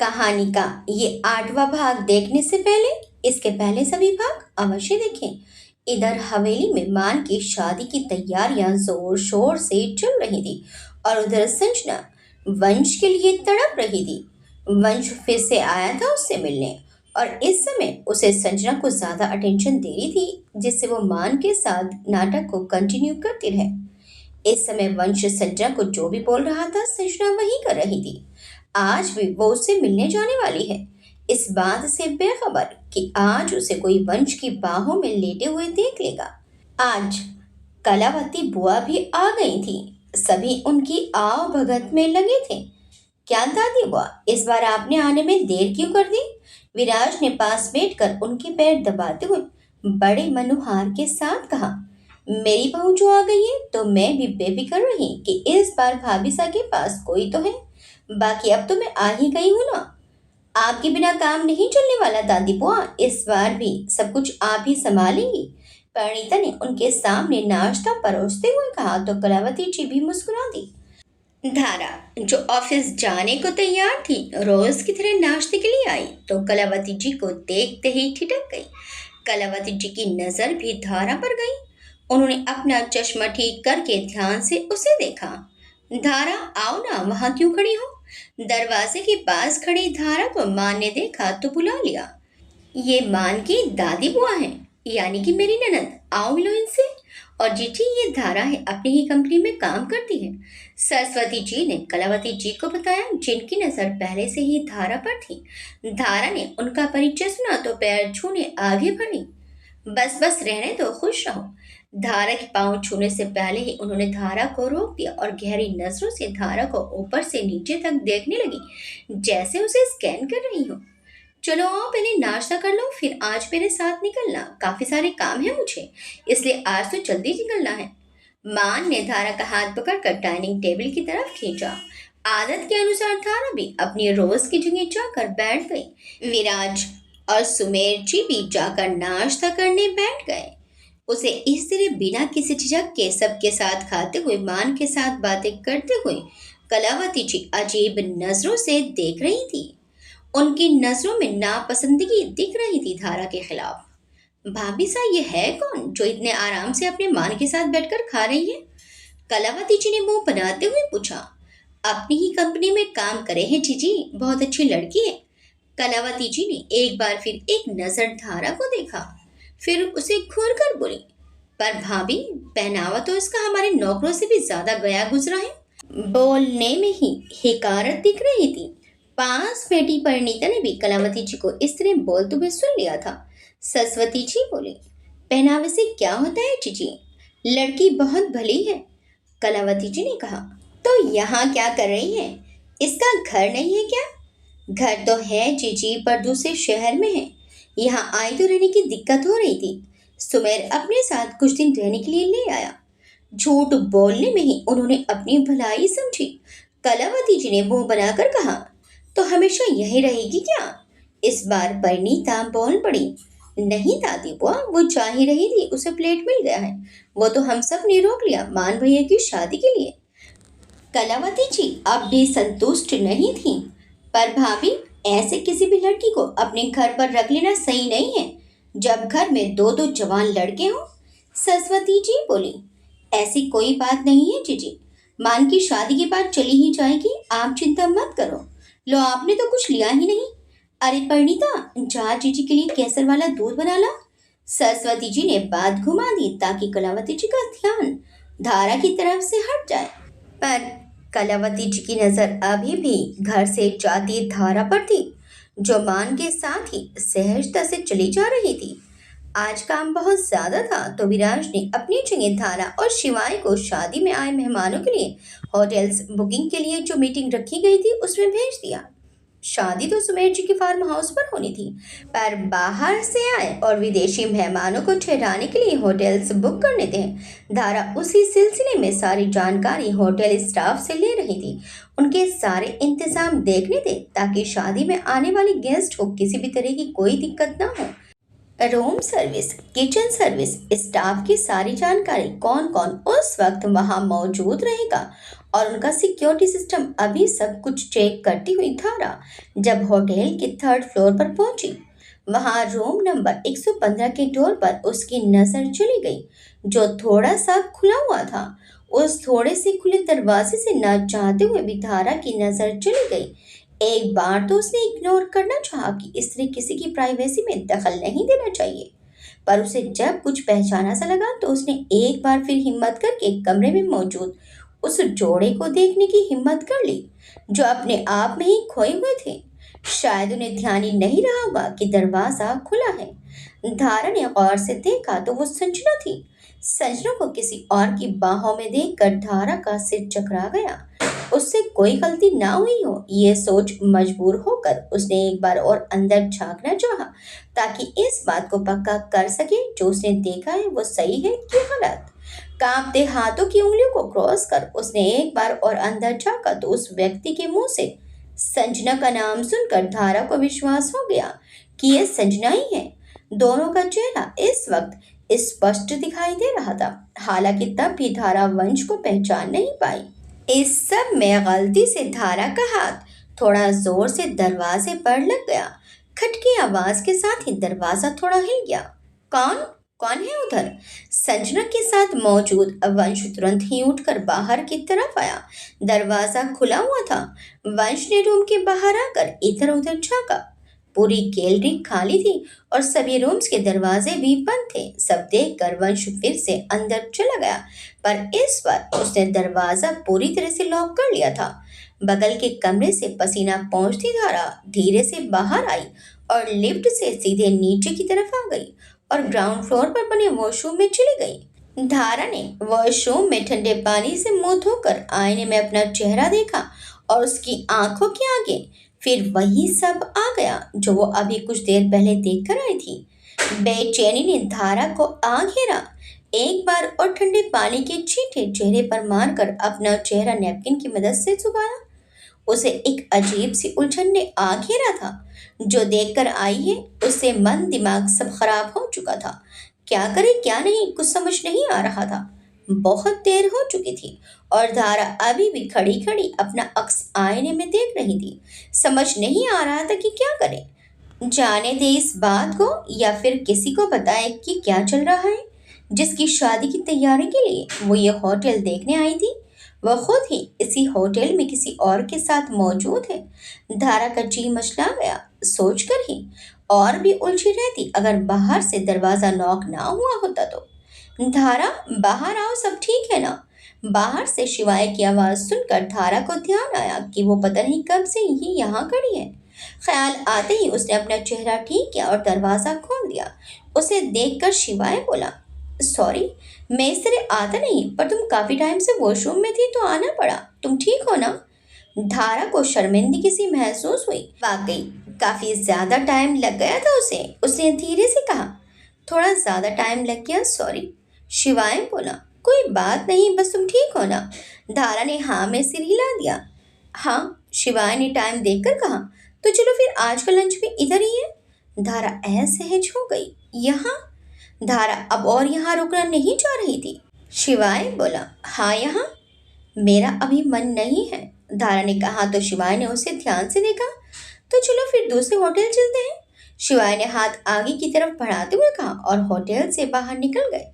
कहानी का ये 8वां भाग देखने से पहले इसके पहले सभी भाग अवश्य देखें। इधर हवेली में मान की शादी की तैयारियां जोर शोर से चल रही थी और उधर संजना वंश के लिए तड़प रही थी। वंश फिर से आया था उससे मिलने और इस समय उसे संजना को ज्यादा अटेंशन दे रही थी, जिससे वो मान के साथ नाटक को कंटिन्यू करती रहे। इस समय वंश संजना को जो भी बोल रहा था संजना वही कर रही थी। आज भी वो उससे मिलने जाने वाली है, इस बात से बेखबर कि आज उसे कोई वंश की बाहों में लेटे हुए देख लेगा। आज कलावती बुआ भी आ गई थी। सभी उनकी आव भगत में लगे थे। क्या दादी बुआ, इस बार आपने आने में देर क्यों कर दी? विराज ने पास बैठकर उनके पैर दबाते हुए बड़े मनोहार के साथ कहा। मेरी बहू जो आ गई है तो मैं भी बेफिक्र रही कि इस बार भाभी सा के पास कोई तो है। बाकी अब तो मैं आ ही गई हूँ ना। आपके बिना काम नहीं चलने वाला दादी बुआ, इस बार भी सब कुछ आप ही संभालेंगी। परिणीता ने उनके सामने नाश्ता परोसते हुए कहा तो कलावती जी भी मुस्कुरा दी। धारा, जो ऑफिस जाने को तैयार थी, रोज की तरह नाश्ते के लिए आई तो कलावती जी को देखते ही ठिठक गई। कलावती जी की नजर भी धारा पर गई। उन्होंने अपना चश्मा ठीक करके ध्यान से उसे देखा। धारा, आओ ना, वहां क्यों खड़ी हो? दरवाजे के पास खड़ी धारा को मान ने देखा तो बुला लिया। ये मान की दादी बुआ है, यानी कि मेरी ननद। आओ मिलो इनसे। और जीजी, ये धारा है, अपनी ही कंपनी में काम करती है। सरस्वती जी ने कलावती जी को बताया, जिनकी नजर पहले से ही धारा पर थी। धारा ने उनका परिचय सुना तो पैर छूने आगे बढ़ी। बस बस रहने दो, खुश रहो। धारा के पांव छूने से पहले ही उन्होंने धारा को रोक दिया और गहरी नजरों से धारा को ऊपर से नीचे तक देखने लगी, जैसे उसे स्कैन कर रही हो। चलो आओ, पहले नाश्ता कर लो, फिर आज मेरे साथ निकलना। काफी सारे काम है मुझे, इसलिए आज तो जल्दी निकलना है। मान ने धारा का हाथ पकड़कर डाइनिंग टेबल की तरफ खींचा। आदत के अनुसार धारा भी अपनी रोज की जगह जाकर बैठ गई। विराज और सुमेर जी भी जाकर नाश्ता करने बैठ गए। उसे इस तरह बिना किसी झिझक के सबके साथ खाते हुए, मान के साथ बातें करते हुए कलावती जी अजीब नजरों से देख रही थी। उनकी नजरों में नापसंदगी दिख रही थी धारा के खिलाफ। भाभी सा, ये है कौन जो इतने आराम से अपने मान के साथ बैठकर खा रही है? कलावती जी ने मुंह बनाते हुए पूछा। अपनी ही कंपनी में काम करे हैं जीजी, बहुत अच्छी लड़की है। कलावती जी ने एक बार फिर एक नजर धारा को देखा, फिर उसे घूर कर बोली, पर भाभी, पहनावा तो इसका हमारे नौकरों से भी ज्यादा गया गुजरा है। बोलने में ही हिकारत दिख रही थी। पास बैठी परिणीता ने भी कलावती जी को इस तरह बोलते हुए सुन लिया था। सरस्वती जी बोली, पहनावे से क्या होता है जीजी, लड़की बहुत भली है। कलावती जी ने कहा, तो यहाँ क्या कर रही है? इसका घर नहीं है क्या? घर तो है जीजी, पर दूसरे शहर में है। यहाँ आई तो रहने की दिक्कत हो रही थी। सुमेर अपने साथ कुछ दिन रहने के लिए ले आया। झूठ बोलने में ही उन्होंने अपनी भलाई समझी। कलावती जी ने मुंह बनाकर कहा, तो हमेशा यही रहेगी क्या? इस बार परिणीता बोल पड़ी। नहीं दादी बुआ, वो जा ही रही थी, उसे प्लेट मिल गया है। वो तो हम सब ने रोक लिया मान भैया की शादी के लिए। कलावती जी अब भी संतुष्ट नहीं थी। पर भाभी, ऐसे किसी भी लड़की को अपने घर पर रख लेना सही नहीं है, जब घर में दो दो जवान लड़के हों। सरस्वती जी बोली, ऐसी कोई बात नहीं है जीजी, मान की शादी के बाद चली ही जाएगी, आप चिंता मत करो। लो, आपने तो कुछ लिया ही नहीं। अरे परिणीता, जा जीजी के लिए केसर वाला दूध बना ला। सरस्वती जी ने बात घुमा दी ताकि कलावती जी का ध्यान धारा की तरफ से हट जाए। पर कलावती जी की नजर अभी भी घर से जाती धारा पर थी, जो मान के साथ ही सहजता से चली जा रही थी। आज काम बहुत ज्यादा था तो विराज ने अपनी जगह धारा और शिवाय को शादी में आए मेहमानों के लिए होटल्स बुकिंग के लिए जो मीटिंग रखी गई थी उसमें भेज दिया। शादी तो सुमेर जी के फार्म हाउस पर होनी थी, पर बाहर से आए और विदेशी मेहमानों को ठहराने के लिए होटल्स बुक करने थे। धारा उसी सिलसिले में सारी जानकारी होटल स्टाफ से ले रही थी। उनके सारे इंतजाम देखने थे ताकि शादी में आने वाले गेस्ट को किसी भी तरह की कोई दिक्कत ना हो। Room service, kitchen service, staff की सारी जानकारी, कौन कौन उस वक्त वहां मौजूद रहेगा और उनका सिक्योरिटी सिस्टम अभी सब कुछ चेक करती हुई धारा जब होटल के थर्ड फ्लोर पर पहुंची, वहां रूम नंबर 115 के डोर पर उसकी नजर चली गई, जो थोड़ा सा खुला हुआ था। उस थोड़े से खुले दरवाजे से न चाहते हुए भी धारा की नजर चली गई। एक बार तो उसने इग्नोर करना चाहा कि इस तरह किसी की प्राइवेसी में दखल नहीं देना चाहिए, पर उसे जब कुछ पहचाना सा लगा तो उसने एक बार फिर हिम्मत करके कमरे में मौजूद उस जोड़े को देखने की हिम्मत कर ली, जो अपने आप में ही खोए हुए थे। शायद उन्हें ध्यान ही नहीं रहा होगा कि दरवाजा खुला है। धारा ने गौर से देखा तो वो संजना थी। संजना को किसी और की बाहों में देखकर धारा का सिर चकरा गया। उससे कोई गलती ना हुई हो, ये सोच मजबूर होकर उसने एक बार और अंदर झांकना चाहा, ताकि इस बात को पक्का कर सके जो उसने देखा है वो सही है कि गलत। कांपते हाथों की उंगलियों को क्रॉस कर उसने एक बार और अंदर झांका तो उस व्यक्ति के मुंह से संजना का नाम सुनकर धारा को विश्वास हो गया कि ये संजना ही है। दोनों का चेहरा इस वक्त स्पष्ट दिखाई दे रहा था। हालांकि तब भी धारा वंश को पहचान नहीं पाई। इस सब में गलती से धारा का हाथ थोड़ा जोर से दरवाजे पर लग गया। खटकी आवाज के साथ ही दरवाजा थोड़ा हिल गया। कौन कौन है उधर? संजना के साथ मौजूद वंश तुरंत ही उठकर बाहर की तरफ आया। दरवाजा खुला हुआ था। वंश ने रूम के बाहर आकर इधर उधर झांका। पूरी गैलरी खाली थी और सभी रूम्स के दरवाजे भी बंद थे। सब देखकर वंश फिर से अंदर चला गया, पर इस बार उसने दरवाजा पूरी तरह से लॉक कर लिया था। बगल के कमरे से पसीना पहुंचती धारा धीरे से बाहर आई और लिफ्ट से सीधे नीचे की तरफ आ गई और ग्राउंड फ्लोर पर बने वॉशरूम में चली गई। धारा ने वॉशरूम में ठंडे पानी से मुंह धोकर आईने में अपना चेहरा देखा और उसकी आंखों के आगे फिर वही सब आ गया जो वो अभी कुछ देर पहले देखकर आई थी। बेचैनी ने धारा को आ घेरा। एक बार और ठंडे पानी के छींटे चेहरे पर मारकर अपना चेहरा नैपकिन की मदद से छुपाया। उसे एक अजीब सी उलझन ने आ घेरा था। जो देखकर आई है उससे मन दिमाग सब खराब हो चुका था। क्या करे क्या नहीं कुछ समझ नहीं आ रहा था। बहुत देर हो चुकी थी और धारा अभी भी खड़ी खड़ी अपना अक्स आईने में देख रही थी। समझ नहीं आ रहा था कि क्या करे। जाने दे इस बात को या फिर किसी को बताए कि क्या चल रहा है। जिसकी शादी की तैयारी के लिए वो ये होटल देखने आई थी, वह खुद ही इसी होटल में किसी और के साथ मौजूद है। धारा का जी मचला गया सोचकर ही, और भी उलझी रहती अगर बाहर से दरवाजा नॉक ना हुआ होता तो। धारा, बाहर आओ, सब ठीक है ना? बाहर से शिवाय की आवाज सुनकर धारा को ध्यान आया कि वो पता नहीं कब से ही यहाँ खड़ी है। ख्याल आते ही उसने अपना चेहरा ठीक किया और दरवाजा खोल दिया। उसे देखकर शिवाय बोला, सॉरी, मैं इस तरह आता नहीं, पर तुम काफी टाइम से वॉशरूम में थी तो आना पड़ा। तुम ठीक हो ना? धारा को शर्मिंदगी सी महसूस हुई। वाकई काफी ज्यादा टाइम लग गया था उसे। उसने धीरे से कहा, थोड़ा ज्यादा टाइम लग गया, सॉरी। शिवाय बोला, कोई बात नहीं, बस तुम ठीक हो ना? धारा ने हाँ में सिर हिला दिया। हाँ, शिवाय ने टाइम देखकर कहा, तो चलो फिर आज का लंच भी इधर ही है। धारा असहज हो गई। यहाँ? धारा अब और यहाँ रुकना नहीं चाह रही थी। शिवाय बोला, हाँ यहाँ। मेरा अभी मन नहीं है, धारा ने कहा तो शिवाय ने उसे ध्यान से देखा। तो चलो फिर दूसरे होटल चलते हैं, शिवाय ने हाथ आगे की तरफ बढ़ाते हुए कहा और होटल से बाहर निकल गए।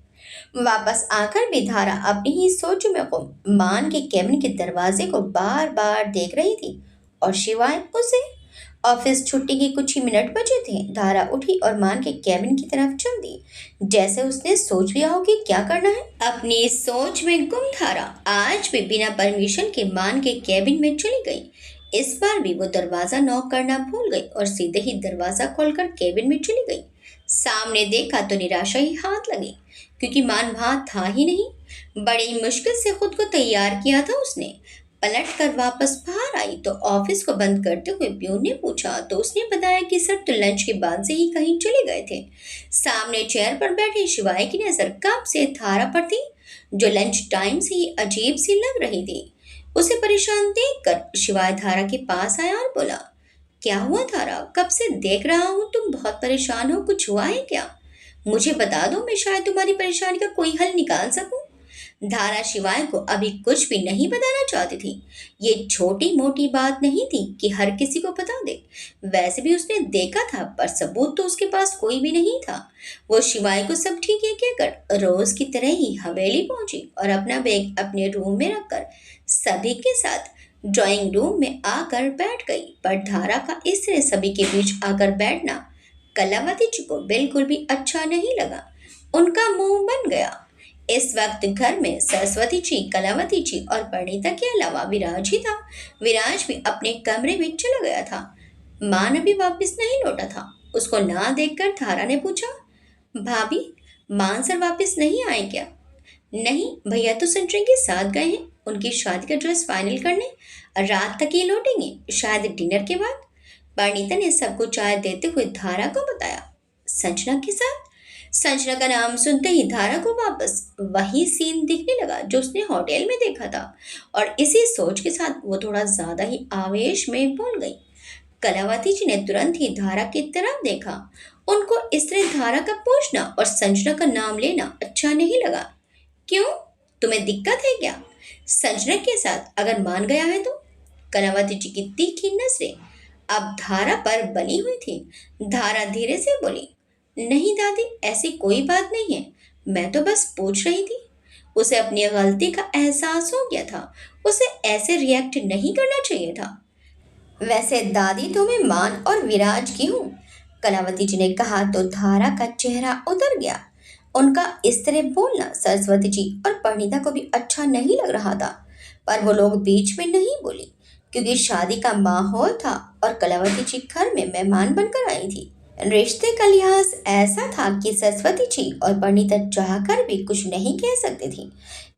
वापस आकर भी धारा अपनी ही सोच में गुम मान के केबिन के दरवाजे को बार बार देख रही थी और शिवाय उसे। ऑफिस छुट्टी के कुछ ही मिनट बचे थे। धारा उठी और मान के केबिन की तरफ चल दी, जैसे उसने सोच लिया हो कि क्या करना है। अपनी इस सोच में गुम धारा आज भी बिना परमिशन के मान के केबिन में चली गई। इस बार भी वो दरवाजा नॉक करना भूल गई और सीधे ही दरवाजा खोलकर केबिन में चली गई। सामने देखा तो निराशा ही हाथ लगी, क्योंकि मान वहां था ही नहीं। बड़ी मुश्किल से खुद को तैयार किया था उसने। पलट कर वापस बाहर आई तो ऑफिस को बंद करते हुए प्यून ने पूछा तो उसने बताया कि सर तो लंच के बाद से ही कहीं चले गए थे। सामने चेयर पर बैठे शिवाय की नजर कब से धारा पर थी, जो लंच टाइम से ही अजीब सी लग रही थी। उसे परेशान देखकर शिवाय धारा के पास आया और बोला, क्या हुआ धारा? कब से देख रहा हूँ तुम बहुत परेशान हो, कुछ हुआ है क्या? मुझे बता दो, मैं शायद तुम्हारी परेशानी का कोई हल निकाल सकूं। धारा शिवाय को अभी कुछ भी नहीं बताना चाहती थी। ये छोटी मोटी बात नहीं थी कि हर किसी को बता दे। वैसे भी उसने देखा था, पर सबूत तो उसके पास कोई भी नहीं था। वो शिवाय को सब ठीक है कहकर रोज की तरह ही हवेली पहुंची और अपना बैग अपने रूम में रखकर सभी के साथ ड्राइंग रूम में आकर बैठ गई। पर धारा का इस तरह सभी के बीच आकर बैठना कलावती जी को बिल्कुल भी अच्छा नहीं लगा। उनका मुंह बन गया। इस वक्त घर में सरस्वती जी, कलावती जी और परिणीता के अलावा विराज ही था। विराज भी अपने कमरे में चला गया था। मान अभी वापस नहीं लौटा था। उसको ना देखकर धारा ने पूछा, भाभी, मान सर वापस नहीं आए क्या? नहीं भैया तो संजय के साथ गए हैं उनकी शादी का ड्रेस फाइनल करने। रात तक ये लौटेंगे, शायद डिनर के बाद। परिणीता ने सबको चाय देते हुए धारा को बताया। संजना के साथ? संजना का नाम सुनते ही धारा को वापस वही सीन दिखने लगा जो उसने होटल में देखा था, और इसी सोच के साथ वो थोड़ा ज्यादा ही आवेश में बोल गई। कलावती जी ने तुरंत ही धारा की तरफ देखा। उनको इस तरह धारा का पूछना और संजना का नाम लेना अच्छा नहीं लगा। क्यों, तुम्हें दिक्कत है क्या संजना के साथ अगर मान गया है तो? कलावती जी की तीखी नजरें अब धारा पर बनी हुई थी। धारा धीरे से बोली, नहीं दादी, ऐसी कोई बात नहीं है। मैं तो बस पूछ रही थी। उसे अपनी गलती का एहसास हो गया था। उसे ऐसे रिएक्ट नहीं करना चाहिए था। वैसे दादी तो मैं मान और विराज की हूँ, कलावती जी ने कहा तो धारा का चेहरा उतर गया। उनका इस तरह बोलना सरस्वती जी और परिणीता को भी अच्छा नहीं लग रहा था। पर वो लोग बीच में नहीं बोली, क्योंकि शादी का माहौल था और कलावती जी घर में मेहमान बनकर आई थी। रिश्ते का लिहाज ऐसा था कि सरस्वती जी और परिणीता चाहकर भी कुछ नहीं कह सकती थी।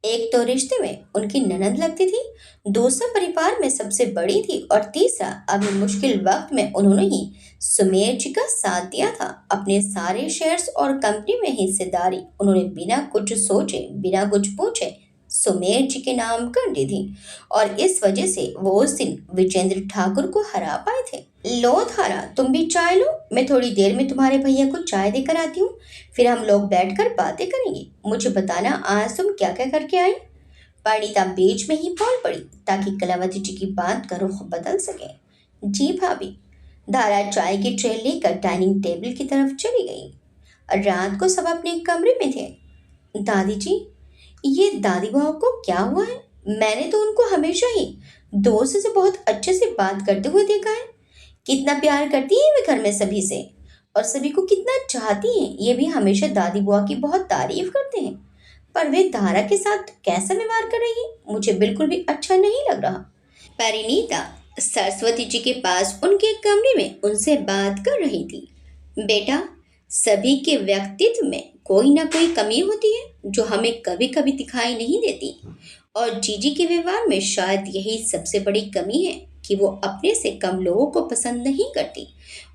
एक तो रिश्ते में उनकी ननद लगती थी, दूसरा परिवार में सबसे बड़ी थी, और तीसरा अभी मुश्किल वक्त में उन्होंने ही सुमेर जी का साथ दिया था। अपने सारे शेयर्स और कंपनी में हिस्सेदारी उन्होंने बिना कुछ सोचे, बिना कुछ पूछे सुमेर जी के नाम कर दी थी, और इस वजह से वो उस दिन विजेंद्र ठाकुर को हरा पाए थे। लो धारा, तुम भी चाय लो। मैं थोड़ी देर में तुम्हारे भैया को चाय देकर आती हूँ। फिर हम लोग बैठकर बातें करेंगे। मुझे बताना आज तुम क्या क्या करके आई। परिणीता बीच में ही बोल पड़ी ताकि कलावती जी की बात का रुख बदल सके। जी भाभी। धारा चाय की ट्रे लेकर डाइनिंग टेबल की तरफ चली गई। रात को सब अपने कमरे में थे। दादी जी, ये दादी बुआ को क्या हुआ है? मैंने तो उनको हमेशा ही दोस्त से बहुत अच्छे से बात करते हुए देखा है। कितना प्यार करती है वे घर में सभी से, और सभी को कितना चाहती हैं। ये भी हमेशा दादी बुआ की बहुत तारीफ करते हैं। पर वे धारा के साथ कैसा व्यवहार कर रही है, मुझे बिल्कुल भी अच्छा नहीं लग रहा। परिणीता सरस्वती जी के पास उनके कमरे में उनसे बात कर रही थी। बेटा, सभी के व्यक्तित्व में कोई ना कोई कमी होती है जो हमें कभी कभी दिखाई नहीं देती, और जीजी के व्यवहार में शायद यही सबसे बड़ी कमी है कि वो अपने से कम लोगों को पसंद नहीं करती।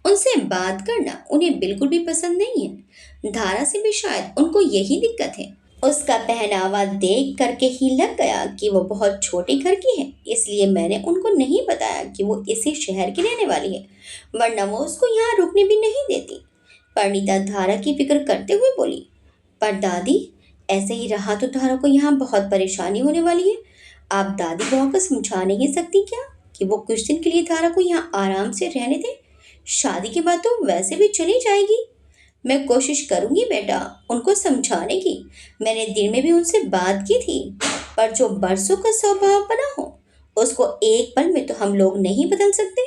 उनसे बात करना उन्हें बिल्कुल भी पसंद नहीं है। धारा से भी शायद उनको यही दिक्कत है। उसका पहनावा देख करके ही लग गया कि वो बहुत छोटे घर की है, इसलिए मैंने उनको नहीं बताया कि वो इसी शहर की रहने वाली है, वरना वो उसको यहाँ रुकने भी नहीं देती। परिणीता धारा की फिक्र करते हुए बोली, पर दादी, ऐसे ही रहा तो धारा को यहाँ बहुत परेशानी होने वाली है। आप दादी बुआ को समझा नहीं सकती क्या कि वो कुछ दिन के लिए धारा को यहाँ आराम से रहने दे? शादी के बाद तो वैसे भी चली जाएगी। मैं कोशिश करूंगी बेटा उनको समझाने की। मैंने दिन में भी उनसे बात की थी, पर जो बरसों का स्वभाव बना हो उसको एक पल में तो हम लोग नहीं बदल सकते।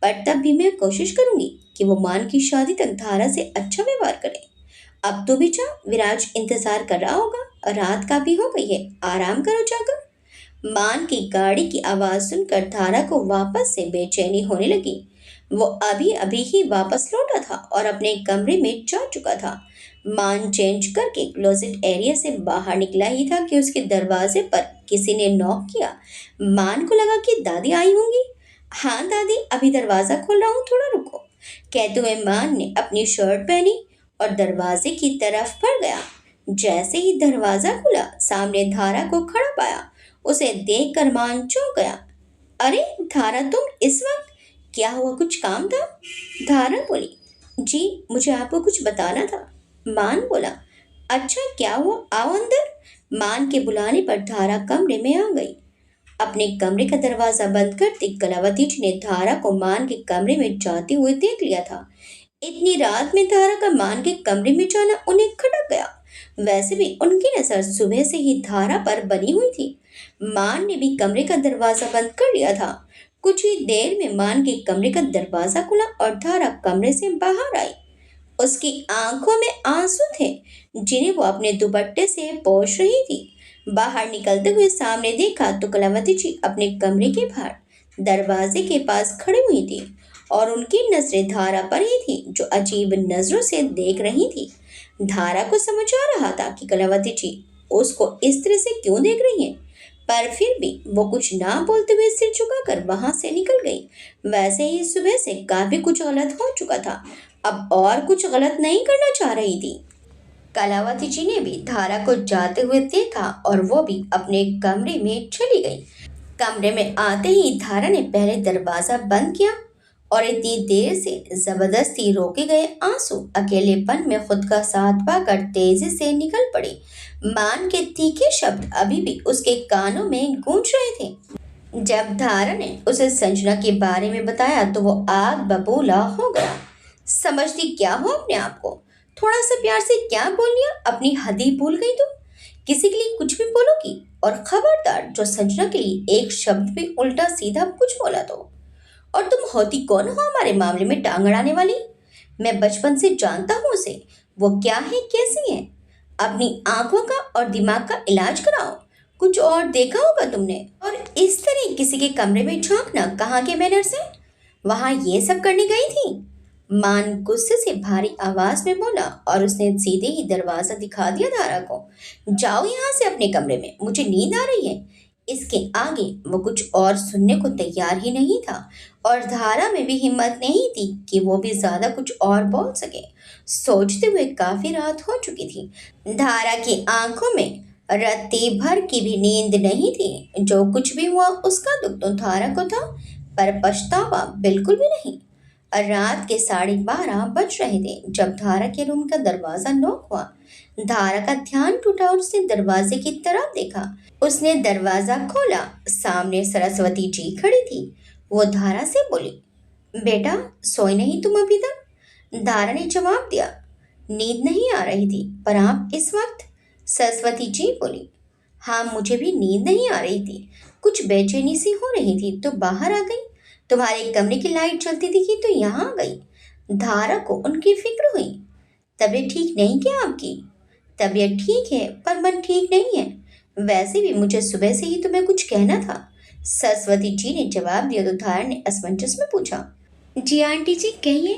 पर तब भी मैं कोशिश करूंगी कि वो मान की शादी तक धारा से अच्छा व्यवहार करे। अब तो भी जा, विराज इंतजार कर रहा होगा, रात का भी हो गई है, आराम करो जाकर। मान की गाड़ी की आवाज सुनकर धारा को वापस से बेचैनी होने लगी। वो अभी अभी ही वापस लौटा था और अपने कमरे में जा चुका था। मान चेंज करके क्लोजेट एरिया से बाहर निकला ही था कि उसके दरवाजे पर किसी ने नॉक किया। मान को लगा कि दादी आई होंगी। हाँ दादी, अभी दरवाजा खोल रहा हूँ, थोड़ा रुको, कहते हुए मान ने अपनी शर्ट पहनी और दरवाजे की तरफ बढ़ गया। जैसे ही दरवाजा खुला, सामने धारा को खड़ा पाया। उसे देखकर मान चौंक गया। अरे धारा, तुम इस वक्त? क्या हुआ, कुछ काम था? धारा बोली, जी मुझे आपको कुछ बताना था। मान बोला, अच्छा क्या हुआ, आओ अंदर। मान के बुलाने पर धारा कमरे में आ गई। अपने कमरे का दरवाजा बंद करते कलावती जी ने धारा को मान के कमरे में जाते हुए देख लिया था। इतनी रात में धारा का मान के कमरे में जाना उन्हें खटक गया। वैसे भी उनकी नजर सुबह से ही धारा पर बनी हुई थी। मान ने भी कमरे का दरवाजा बंद कर लिया था। कुछ ही देर में मान के कमरे का दरवाजा खुला और धारा कमरे से बाहर आई। उसकी आंखों में आंसू थे, जिन्हें वो अपने दुपट्टे से पोंछ रही थी। बाहर निकलते हुए सामने देखा तो कलावती जी अपने कमरे के बाहर दरवाजे के पास खड़ी हुई थी और उनकी नजरें धारा पर ही थी, जो अजीब नजरों से देख रही थी। धारा को समझ आ रहा था कि कलावती जी उसको इस तरह से क्यों देख रही है, पर फिर भी वो कुछ ना बोलते हुए सिर झुकाकर वहां से निकल गई। वैसे ही सुबह से काफी कुछ गलत हो चुका था, अब और कुछ गलत नहीं करना चाह रही थी। कलावती जी ने भी धारा को जाते हुए देखा और वो भी अपने कमरे में चली गई। कमरे में आते ही धारा ने पहले दरवाजा बंद किया और इतनी देर से जबरदस्ती रोके गए आंसू अकेलेपन में खुद का साथ पाकर तेजी से निकल पड़े। मान के तीखे शब्द अभी भी उसके कानों में गूंज रहे थे। जब धारा ने उसे संजना के बारे में बताया तो वो आग बबूला हो गया। समझती क्या हो अपने आप को? थोड़ा सा प्यार से क्या बोल लिया, अपनी हद ही भूल गई तुम। किसी के लिए कुछ भी बोलोगी, और खबरदार जो संजना के लिए एक शब्द भी उल्टा सीधा कुछ बोला तो। और तुम होती कौन हो हमारे मामले में टांग अड़ाने वाली? मैं बचपन से जानता हूँ उसे, वो क्या है कैसी है। अपनी आंखों का और दिमाग का इलाज कराओ। कुछ और देखा होगा तुमने, और इस तरह किसी के कमरे में झांकना कहाँ के मैनर से? वहां ये सब करने गई थी? मान गुस्से से भारी आवाज में बोला और उसने सीधे ही दरवाजा दिखा दिया धारा को। जाओ यहाँ से अपने कमरे में, मुझे नींद आ रही है। इसके आगे वो कुछ और सुनने को तैयार ही नहीं था और धारा में भी हिम्मत नहीं थी कि वो भी ज्यादा कुछ और बोल सके। सोचते हुए काफी रात हो चुकी थी। धारा की आंखों में रत्ती भर की भी नींद नहीं थी। जो कुछ भी हुआ उसका दुख तो धारा को था, पर पछतावा बिल्कुल भी नहीं। रात के 12:30 बज रहे थे जब धारा के रूम का दरवाजा नॉक हुआ। धारा का ध्यान टूटा और उसने दरवाजे की तरफ देखा। उसने दरवाजा खोला, सामने सरस्वती जी खड़ी थी। वो धारा से बोली, बेटा सोए नहीं तुम अभी तक? धारा ने जवाब दिया, नींद नहीं आ रही थी, पर आप इस वक्त? सरस्वती जी बोली, हाँ मुझे भी नींद नहीं आ रही थी, कुछ बेचैनी सी हो रही थी तो बाहर आ गई। तुम्हारे कमरे की लाइट जलती दिखी तो यहाँ आ गई। धारा को उनकी फिक्र हुई। तबीयत ठीक नहीं क्या आपकी? तबीयत ठीक है पर मन ठीक नहीं है। वैसे भी मुझे सुबह से ही तुम्हें कुछ कहना था। सरस्वती जी ने जवाब दिया तो धारा ने असमंजस में पूछा, जी आंटी जी कहिए।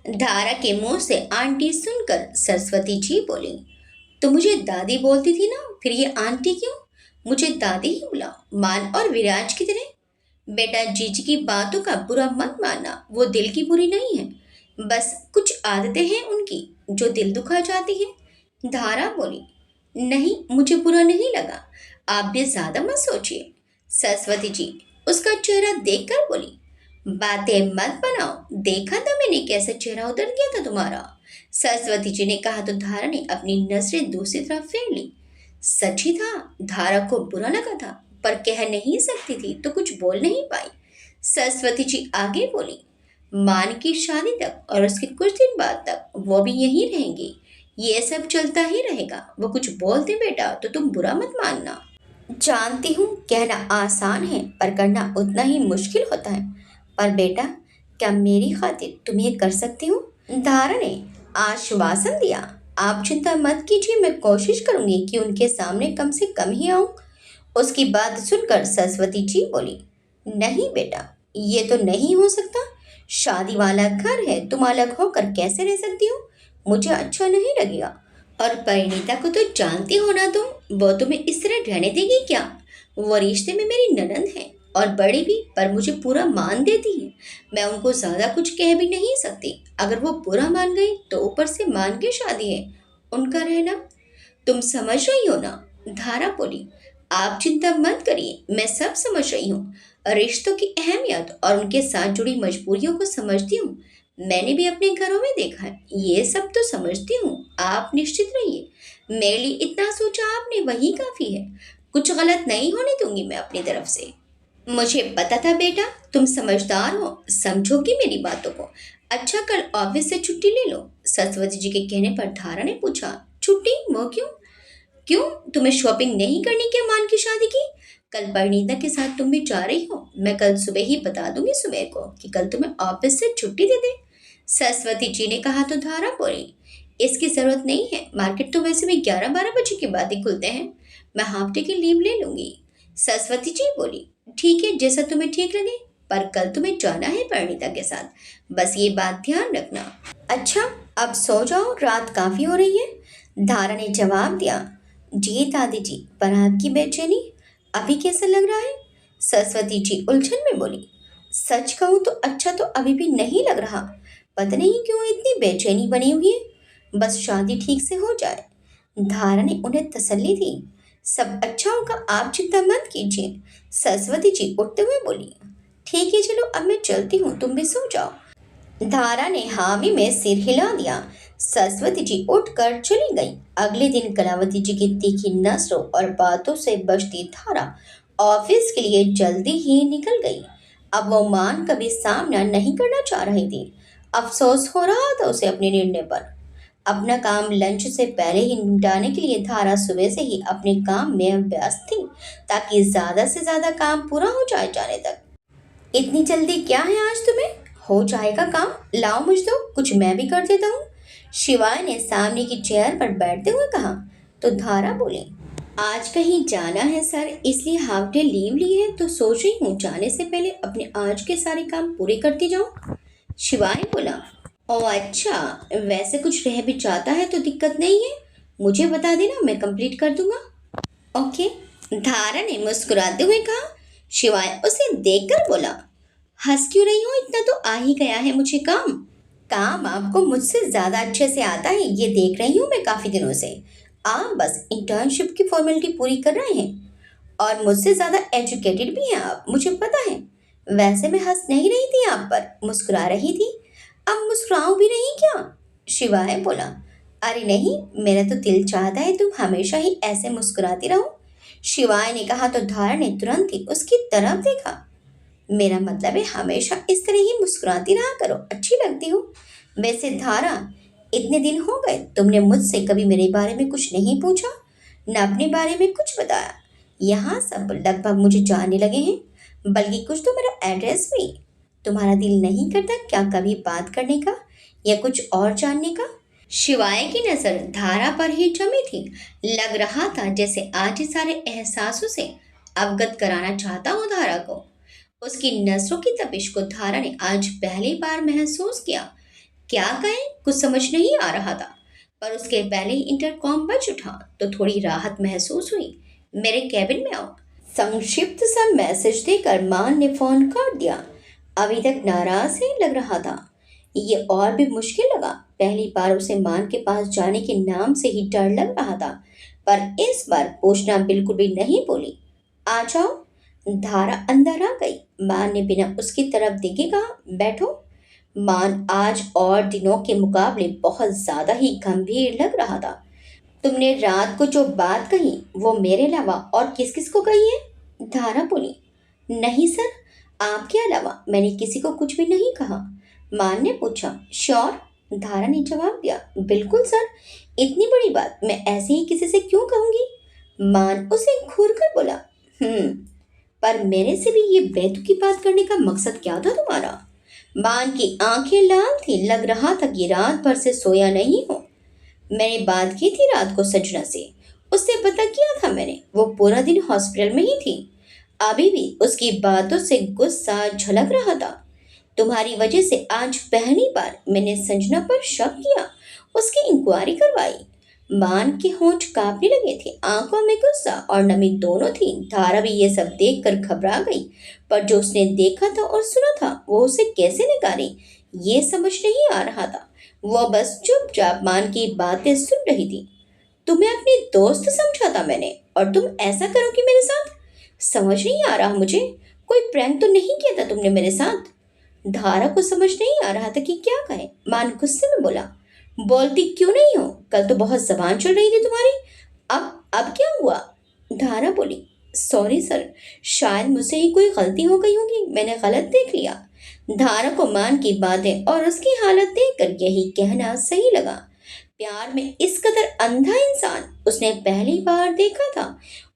धारा के मुंह से आंटी सुनकर सरस्वती जी बोली, तो मुझे दादी बोलती थी ना, फिर ये आंटी क्यों? मुझे दादी ही बुलाओ, मान और विराज की तरह। बेटा जीजी की बातों का बुरा मत मानना, वो दिल की बुरी नहीं है, बस कुछ आदतें हैं उनकी जो दिल दुखा जाती है। धारा बोली, नहीं मुझे बुरा नहीं लगा, आप भी ज्यादा मत सोचिए। सरस्वती जी उसका चेहरा देखकर बोली, बातें मत बनाओ, देखा था मैंने कैसे चेहरा उतर गया था तुम्हारा। सरस्वती जी ने कहा तो धारा ने अपनी नजरें दूसरी तरफ फेर ली। सच ही था, धारा को बुरा लगा था, पर कह नहीं सकती थी तो कुछ बोल नहीं पाई। सरस्वती जी आगे बोली, मान की शादी तक और उसके कुछ दिन बाद तक वो भी यहीं रहेंगी। ये सब चलता ही रहेगा। वो कुछ बोलते बेटा तो तुम बुरा मत मानना। जानती हूँ कहना आसान है पर करना उतना ही मुश्किल होता है। पर बेटा क्या मेरी खातिर तुम ये कर सकती हो? धारा ने आश्वासन दिया। आप चिंता मत कीजिए, मैं कोशिश करूंगी कि उनके सामने कम से कम ही आऊं। उसकी बात सुनकर सरस्वती जी बोली, नहीं बेटा ये तो नहीं हो सकता। शादी वाला घर है, तुम अलग होकर कैसे रह सकती हो? मुझे अच्छा नहीं लगेगा। और परिणीता को तो जानती हो ना तुम, वो तुम्हें इस तरह रहने देगी क्या? वो रिश्ते में मेरी ननंद है और बड़ी भी, पर मुझे पूरा मान देती है। मैं उनको ज्यादा कुछ कह भी नहीं सकती। अगर वो बुरा मान गई तो ऊपर से मान के शादी है उनका रहना। तुम समझ रही हो ना? धारा बोली, आप चिंता मत करिए, मैं सब समझ रही हूँ। रिश्तों की अहमियत और उनके साथ जुड़ी मजबूरियों को समझती हूँ। मैंने भी अपने घरों में देखा है, ये सब तो समझती हूँ। आप निश्चित रहिए, मेरे लिए इतना सोचा आपने वही काफी है। कुछ गलत नहीं होने दूंगी मैं अपनी तरफ से। मुझे पता था बेटा, तुम समझदार हो, समझोगी मेरी बातों को। अच्छा, कल ऑफिस से छुट्टी ले लो। सरस्वती जी के कहने पर धारा ने पूछा, छुट्टी? वो क्यों? क्यों, तुम्हें शॉपिंग नहीं करनी क्या मान की शादी की? कल परिणीता के साथ तुम भी जा रही हो। मैं कल सुबह ही बता दूंगी सुबह को कि कल तुम्हें ऑफिस से छुट्टी दे दे। सरस्वती जी ने कहा तो धारा बोली, इसकी जरूरत नहीं है, मार्केट तो वैसे भी 11-12 बजे के बाद ही खुलते हैं। मैं हाफ डे की लीव ले लूंगी। सरस्वती जी बोली, ठीक है, जैसा तुम्हें ठीक लगे, पर कल तुम्हें जाना है परिणीता के साथ, बस ये बात ध्यान रखना। अच्छा, अब सो जाओ, रात काफी हो रही है। धारा ने जवाब दिया, जी दादी जी, पर आपकी बेचैनी अभी कैसा लग रहा है? सरस्वती जी उलझन में बोली, सच कहूँ तो अच्छा तो अभी भी नहीं लग रहा। पता नहीं क्यों इतनी बेचैनी बनी हुई है, बस शादी ठीक से हो जाए। धारा ने उन्हें तसल्ली दी, सब अच्छा होगा, आप चिंता मत कीजिए। सरस्वती जी उठते हुए बोली, ठीक है चलो, अब मैं चलती हूँ, तुम भी सो जाओ। धारा ने हामी में सिर हिला दिया। सरस्वती जी उठकर चली गई। अगले दिन कलावती जी की तीखी नजरों और बातों से बचती धारा ऑफिस के लिए जल्दी ही निकल गई। अब वो मान कभी सामना नहीं करना चाह रही थी। अफसोस हो रहा था उसे अपने निर्णय पर। अपना काम लंच से पहले ही निपटाने के लिए धारा सुबह से ही अपने काम में व्यस्त थी, ताकि ज्यादा से ज्यादा काम पूरा हो जाए जाने तक। इतनी जल्दी क्या है आज तुम्हें? हो जाएगा काम, लाओ मुझ दो, कुछ मैं भी कर देता हूँ। शिवाय ने सामने की चेयर पर बैठते हुए कहा। तो धारा बोली, आज कहीं जाना है सर, इसलिए हाफ डे लीव ली है, तो सोच रही हूँ जाने से पहले अपने आज के सारे काम पूरे करती जाऊँ। शिवाय बोला, ओ अच्छा, वैसे कुछ रह भी जाता है तो दिक्कत नहीं है, मुझे बता देना, मैं कंप्लीट कर दूंगा। ओके, धारा ने मुस्कुराते हुए कहा। शिवाय उसे देखकर बोला, हंस क्यों रही हो, इतना तो आ ही गया है मुझे काम। काम आपको मुझसे ज्यादा अच्छे से आता है, ये देख रही हूँ मैं काफी दिनों से। आप बस इंटर्नशिप की फॉर्मेलिटी पूरी कर रहे हैं, और मुझसे ज्यादा एजुकेटेड भी हैं आप, मुझे पता है। वैसे मैं हंस नहीं रही थी आप पर, मुस्कुरा रही थी। अब मुस्कुराऊं भी नहीं क्या? शिवाय बोला, अरे नहीं, मेरा तो दिल चाहता है तुम हमेशा ही ऐसे मुस्कुराती रहो। शिवाय ने कहा तो धारा ने तुरंत ही उसकी तरफ देखा। मेरा मतलब है हमेशा इस तरह ही मुस्कुराती रहा करो, अच्छी लगती हो। वैसे धारा, इतने दिन हो गए तुमने मुझसे कभी मेरे बारे में कुछ नहीं पूछा, न अपने बारे में कुछ बताया। यहाँ सब लगभग मुझे जानने लगे हैं, बल्कि कुछ तो मेरा एड्रेस भी। तुम्हारा दिल नहीं करता क्या कभी बात करने का, या कुछ और जानने का? शिवाय की नजर धारा पर ही जमी थी। लग रहा था जैसे आज ही सारे एहसासों से अवगत कराना चाहता हूँ धारा को। उसकी नजरों की तपिश को धारा ने आज पहली बार महसूस किया। क्या कहें, कुछ समझ नहीं आ रहा था, पर उसके पहले ही इंटरकॉम बज उठा तो थोड़ी राहत महसूस हुई। मेरे कैबिन में आओ। संक्षिप्त सा मैसेज देकर मान ने फोन काट दिया। अभी तक नाराज ही लग रहा था। ये और भी मुश्किल लगा। पहली बार उसे मान के पास जाने के नाम से ही डर लग रहा था, पर इस बार पूछना बिल्कुल भी नहीं बोली। आ जाओ। धारा अंदर आ गई। मान ने बिना उसकी तरफ देखे कहा, बैठो। मान आज और दिनों के मुकाबले बहुत ज्यादा ही गंभीर लग रहा था। तुमने रात को जो बात कही वो मेरे अलावा और किस किस को कही है? धारा बोली, नहीं सर, आपके अलावा मैंने किसी को कुछ भी नहीं कहा। मान ने पूछा, श्योर? धारा ने जवाब दिया, बिल्कुल सर, इतनी बड़ी बात मैं ऐसे ही किसी से क्यों कहूंगी? मान उसे घूर कर बोला, हम्म, पर मेरे से भी ये बेतुकी बात करने का मकसद क्या था तुम्हारा? मान की आंखें लाल थी, लग रहा था कि रात भर से सोया नहीं हो। मैंने बात की थी रात को सजना से, उससे पता किया था मैंने, वो पूरा दिन हॉस्पिटल में ही थी। अभी भी उसकी बातों से गुस्सा झलक रहा था। तुम्हारी वजह से आज पहली बार मैंने संजना पर शक किया, उसकी इंक्वायरी करवाई। मान के होंठ कांपने लगे थे, आंखों में गुस्सा और नमी दोनों थी। धारा भी ये सब देखकर घबरा गई, पर जो उसने देखा था और सुना था वो उसे कैसे नकारे, ये समझ नहीं आ रहा था। वह बस चुपचाप मान की बातें सुन रही थी। तुम्हें अपनी दोस्त समझा था मैंने, और तुम ऐसा करोगी मेरे साथ? समझ नहीं आ रहा मुझे, कोई प्रैंक तो नहीं किया था तुमने मेरे साथ? धारा को समझ नहीं आ रहा था कि क्या कहे। मान गुस्से में बोला, तुम ऐसा क्यों कर रही हो? मैं तुम्हें दोस्त समझती थी, बोलती क्यों नहीं हो? कल तो बहुत जबान चल रही थी तुम्हारी। अब क्या हुआ? धारा बोली, सॉरी सर, शायद मुझसे ही कोई गलती हो गई होगी, मैंने गलत देख लिया। धारा को मान की बातें और उसकी हालत देखकर यही कहना सही लगा। प्यार में इस कदर अंधा इंसान उसने पहली बार देखा था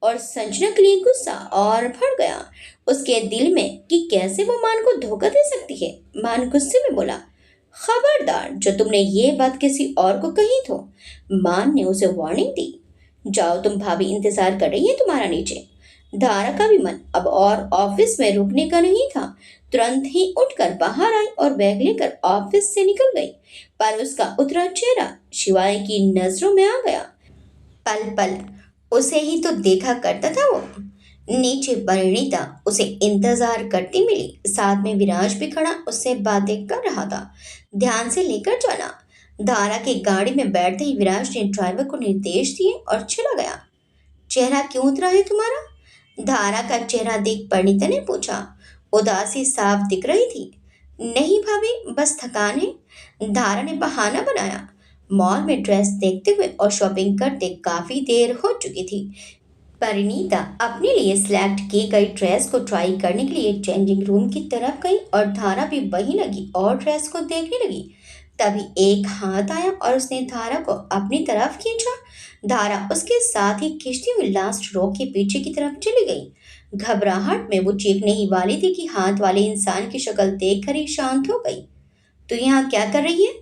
और संजना के लिए गुस्सा और बढ़ गया उसके दिल में कि कैसे वो मान को धोखा दे सकती है। मान गुस्से में बोला, खबरदार जो तुमने ये बात किसी और को कही तो। मान ने उसे वार्निंग दी, जाओ तुम, भाभी इंतजार कर रही है तुम्हारा नीचे। धारा का भी मन अब और ऑफिस में रुकने का नहीं था। तुरंत ही उठकर बाहर आई और बैग लेकर ऑफिस से निकल गई। पर उसका उतरा चेहरा शिवाय की नजरों में आ गया। पल पल उसे ही तो देखा करता था वो। नीचे परिणीता उसे इंतजार करती मिली, साथ में विराज भी खड़ा उससे बातें कर रहा था। ध्यान से लेकर जाना। धारा की गाड़ी में बैठते ही विराज ने ड्राइवर को निर्देश दिए और चला गया। चेहरा क्यों उतरा है तुम्हारा? धारा का चेहरा देख परिणीता ने पूछा। उदासी साफ दिख रही थी। नहीं भाभी, बस थकान है, धारा ने बहाना बनाया। मॉल में ड्रेस देखते हुए और शॉपिंग करते काफी देर हो चुकी थी। परिणीता अपने लिए सिलेक्ट की गई ड्रेस को ट्राई करने के लिए चेंजिंग रूम की तरफ गई और धारा भी वहीं लगी और ड्रेस को देखने लगी। तभी एक हाथ आया और उसने धारा को अपनी तरफ खींचा। धारा उसके साथ ही खींचती हुई लास्ट रो के पीछे की तरफ चली गई। घबराहट में वो चीखने ही वाली थी कि हाथ वाले इंसान की शक्ल देखकर ही शांत हो गई। तो यहाँ क्या कर रही है?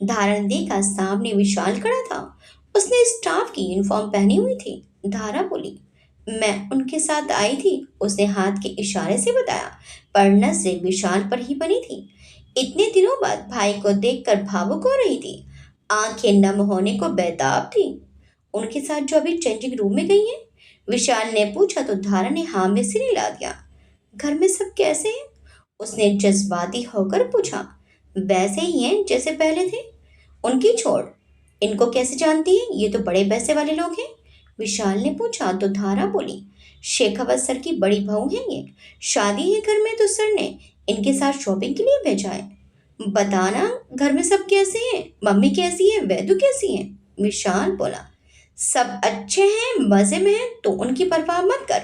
धारा ने देखा सामने विशाल खड़ा था। उसने स्टाफ की यूनिफॉर्म पहनी हुई थी। धारा बोली, मैं उनके साथ आई थी, उसने हाथ के इशारे से बताया, पर नजरें विशाल पर ही बनी थी। इतने दिनों बाद भाई को देखकर भावुक हो रही थी। आंखें नम होने को बेताब थी। उनके साथ जो अभी चेंजिंग रूम में गई है? विशाल ने पूछा तो धारा ने हाँ में सिर हिला दिया। घर में सब कैसे हैं? उसने जज्बाती होकर पूछा। वैसे ही हैं जैसे पहले थे। उनकी छोड़, इनको कैसे जानती है? ये तो बड़े पैसे वाले लोग हैं। विशाल ने पूछा तो धारा बोली, शेखावत सर की बड़ी बहू है ये। शादी है घर में तो सर ने इनके साथ शॉपिंग के लिए भेजा है। बताना, घर में सब कैसे हैं? मम्मी कैसी है? वैदू कैसी है? विशाल बोला, सब अच्छे हैं, मजे में हैं, तो उनकी परवाह मत कर।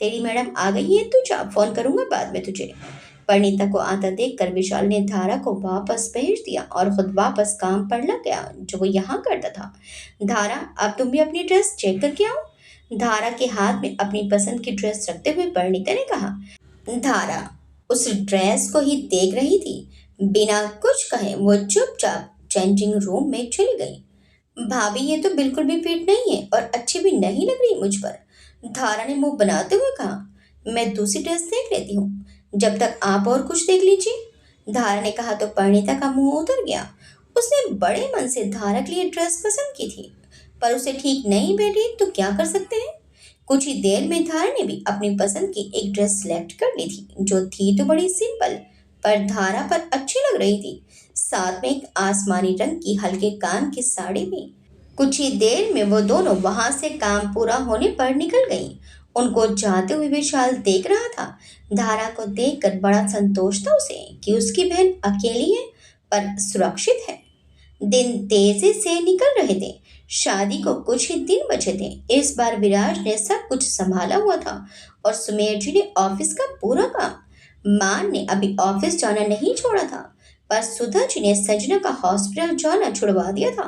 तेरी मैडम आ गई है, तू जा, फोन करूंगा बाद में तुझे। परिणीता को आता देखकर विशाल ने धारा को वापस भेज दिया और खुद वापस काम पर लग गया जो वो यहाँ करता था। धारा, अब तुम भी अपनी ड्रेस चेक करके आओ। धारा के हाथ में अपनी पसंद की ड्रेस रखते हुए परिणीता ने कहा। धारा उस ड्रेस को ही देख रही थी। बिना कुछ कहे वो चुपचाप चेंजिंग रूम में चली गई। भाभी, ये तो बिल्कुल भी फिट नहीं है और अच्छी भी नहीं लग रही मुझ पर। धारा ने मुंह बनाते हुए कहा। मैं दूसरी ड्रेस देख लेती हूँ, जब तक आप और कुछ देख लीजिए। धारा ने कहा तो परिणीता का मुंह उतर गया। उसने बड़े मन से धारा के लिए ड्रेस पसंद की थी, पर उसे ठीक नहीं बैठी तो क्या कर सकते हैं। कुछ ही देर में धारा ने भी अपनी पसंद की एक ड्रेस सेलेक्ट कर ली थी, जो थी तो बड़ी सिंपल, पर धारा पर अच्छी लग रही थी। साथ में एक आसमानी रंग की हल्के काम की साड़ी भी। कुछ ही देर में वो दोनों वहां से काम पूरा होने पर निकल गईं। उनको जाते हुए विशाल देख रहा था। धारा को देखकर बड़ा संतोष था उसे कि उसकी बहन अकेली है पर सुरक्षित है। दिन तेजी से निकल रहे थे। शादी को कुछ ही दिन बचे थे। इस बार विराज ने सब कुछ संभाला हुआ था और सुमेर जी ने ऑफिस का पूरा काम। मान ने अभी ऑफिस जाना नहीं छोड़ा था, पर सुधा जी ने संजना का हॉस्पिटल जाना छुड़वा दिया था।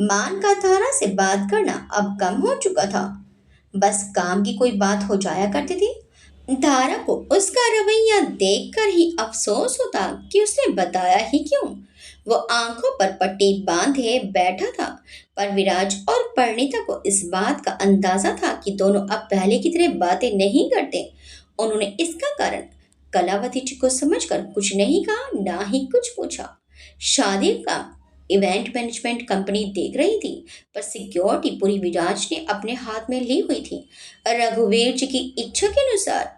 मान का धारा से बात करना अब कम हो चुका था। बस काम की कोई बात हो जाया करती थी। धारा को उसका रवैया देखकर ही अफसोस होता कि उसने बताया ही क्यों। वो आंखों पर पट्टी बांधे बैठा था, पर विराज और परिणीता को इस बात का अंदाजा था कि दोनों अब पहले की तरह बातें नहीं करते। उन्होंने इसका कारण कलावती जी को समझकर कुछ नहीं कहा, ना ही कुछ पूछा। शादी का इवेंट मैनेजमेंट कंपनी देख रही थी, पर सिक्योरिटी पूरी विराज ने अपने हाथ में ली हुई थी, रघुवीर जी की इच्छा के अनुसार।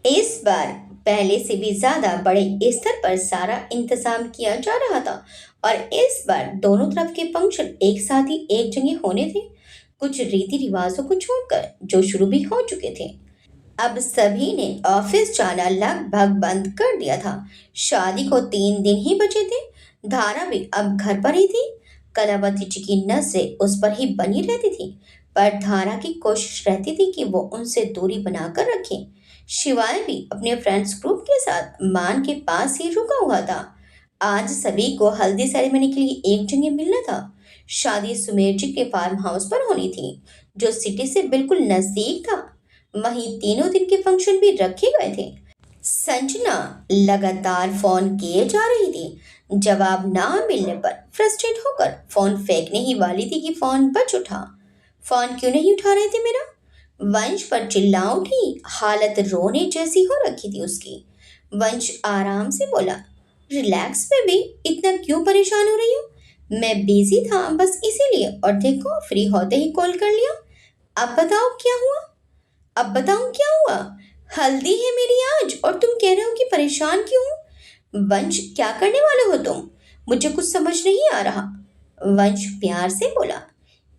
इस बार पहले से भी ज्यादा बड़े स्तर पर सारा इंतजाम किया जा रहा था और इस बार दोनों तरफ के फंक्शन एक साथ ही एक जगह होने थे, कुछ रीति रिवाजों को छोड़कर जो शुरू भी हो चुके थे। अब सभी ने ऑफिस जाना लगभग बंद कर दिया था। शादी को 3 दिन ही बचे थे। धारा भी अब घर पर ही थी। कलावती जी की नजरें उस पर ही बनी रहती थी, पर धारा की कोशिश रहती थी कि वो उनसे दूरी बनाकर रखे। शिवाय भी अपने फ्रेंड्स ग्रुप के साथ मान के पास ही रुका हुआ था। आज सभी को हल्दी सेरेमनी के लिए एक जगह मिलना था। शादी सुमेर जी के फार्म हाउस पर होनी थी, जो सिटी से बिल्कुल नजदीक था। वहीं तीनों दिन के फंक्शन भी रखे गए थे। संजना लगातार फोन किए जा रही थी। जवाब ना मिलने पर फ्रस्ट्रेट होकर फोन फेंकने ही वाली थी कि फोन बज उठा। फोन क्यों नहीं उठा रहे थे मेरा? वंश पर चिल्ला उठी। हालत रोने जैसी हो रखी थी उसकी। वंश आराम से बोला, रिलैक्स बेबी, इतना क्यों परेशान हो रही हो? मैं बिजी था बस इसीलिए, और देखो फ्री होते ही कॉल कर लिया। अब बताओ क्या हुआ? अब बताऊं क्या हुआ? हल्दी है मेरी आज और तुम कह रहे हो कि परेशान क्यों हो? वंश क्या करने वाले हो तुम? मुझे कुछ समझ नहीं आ रहा। वंश प्यार से बोला,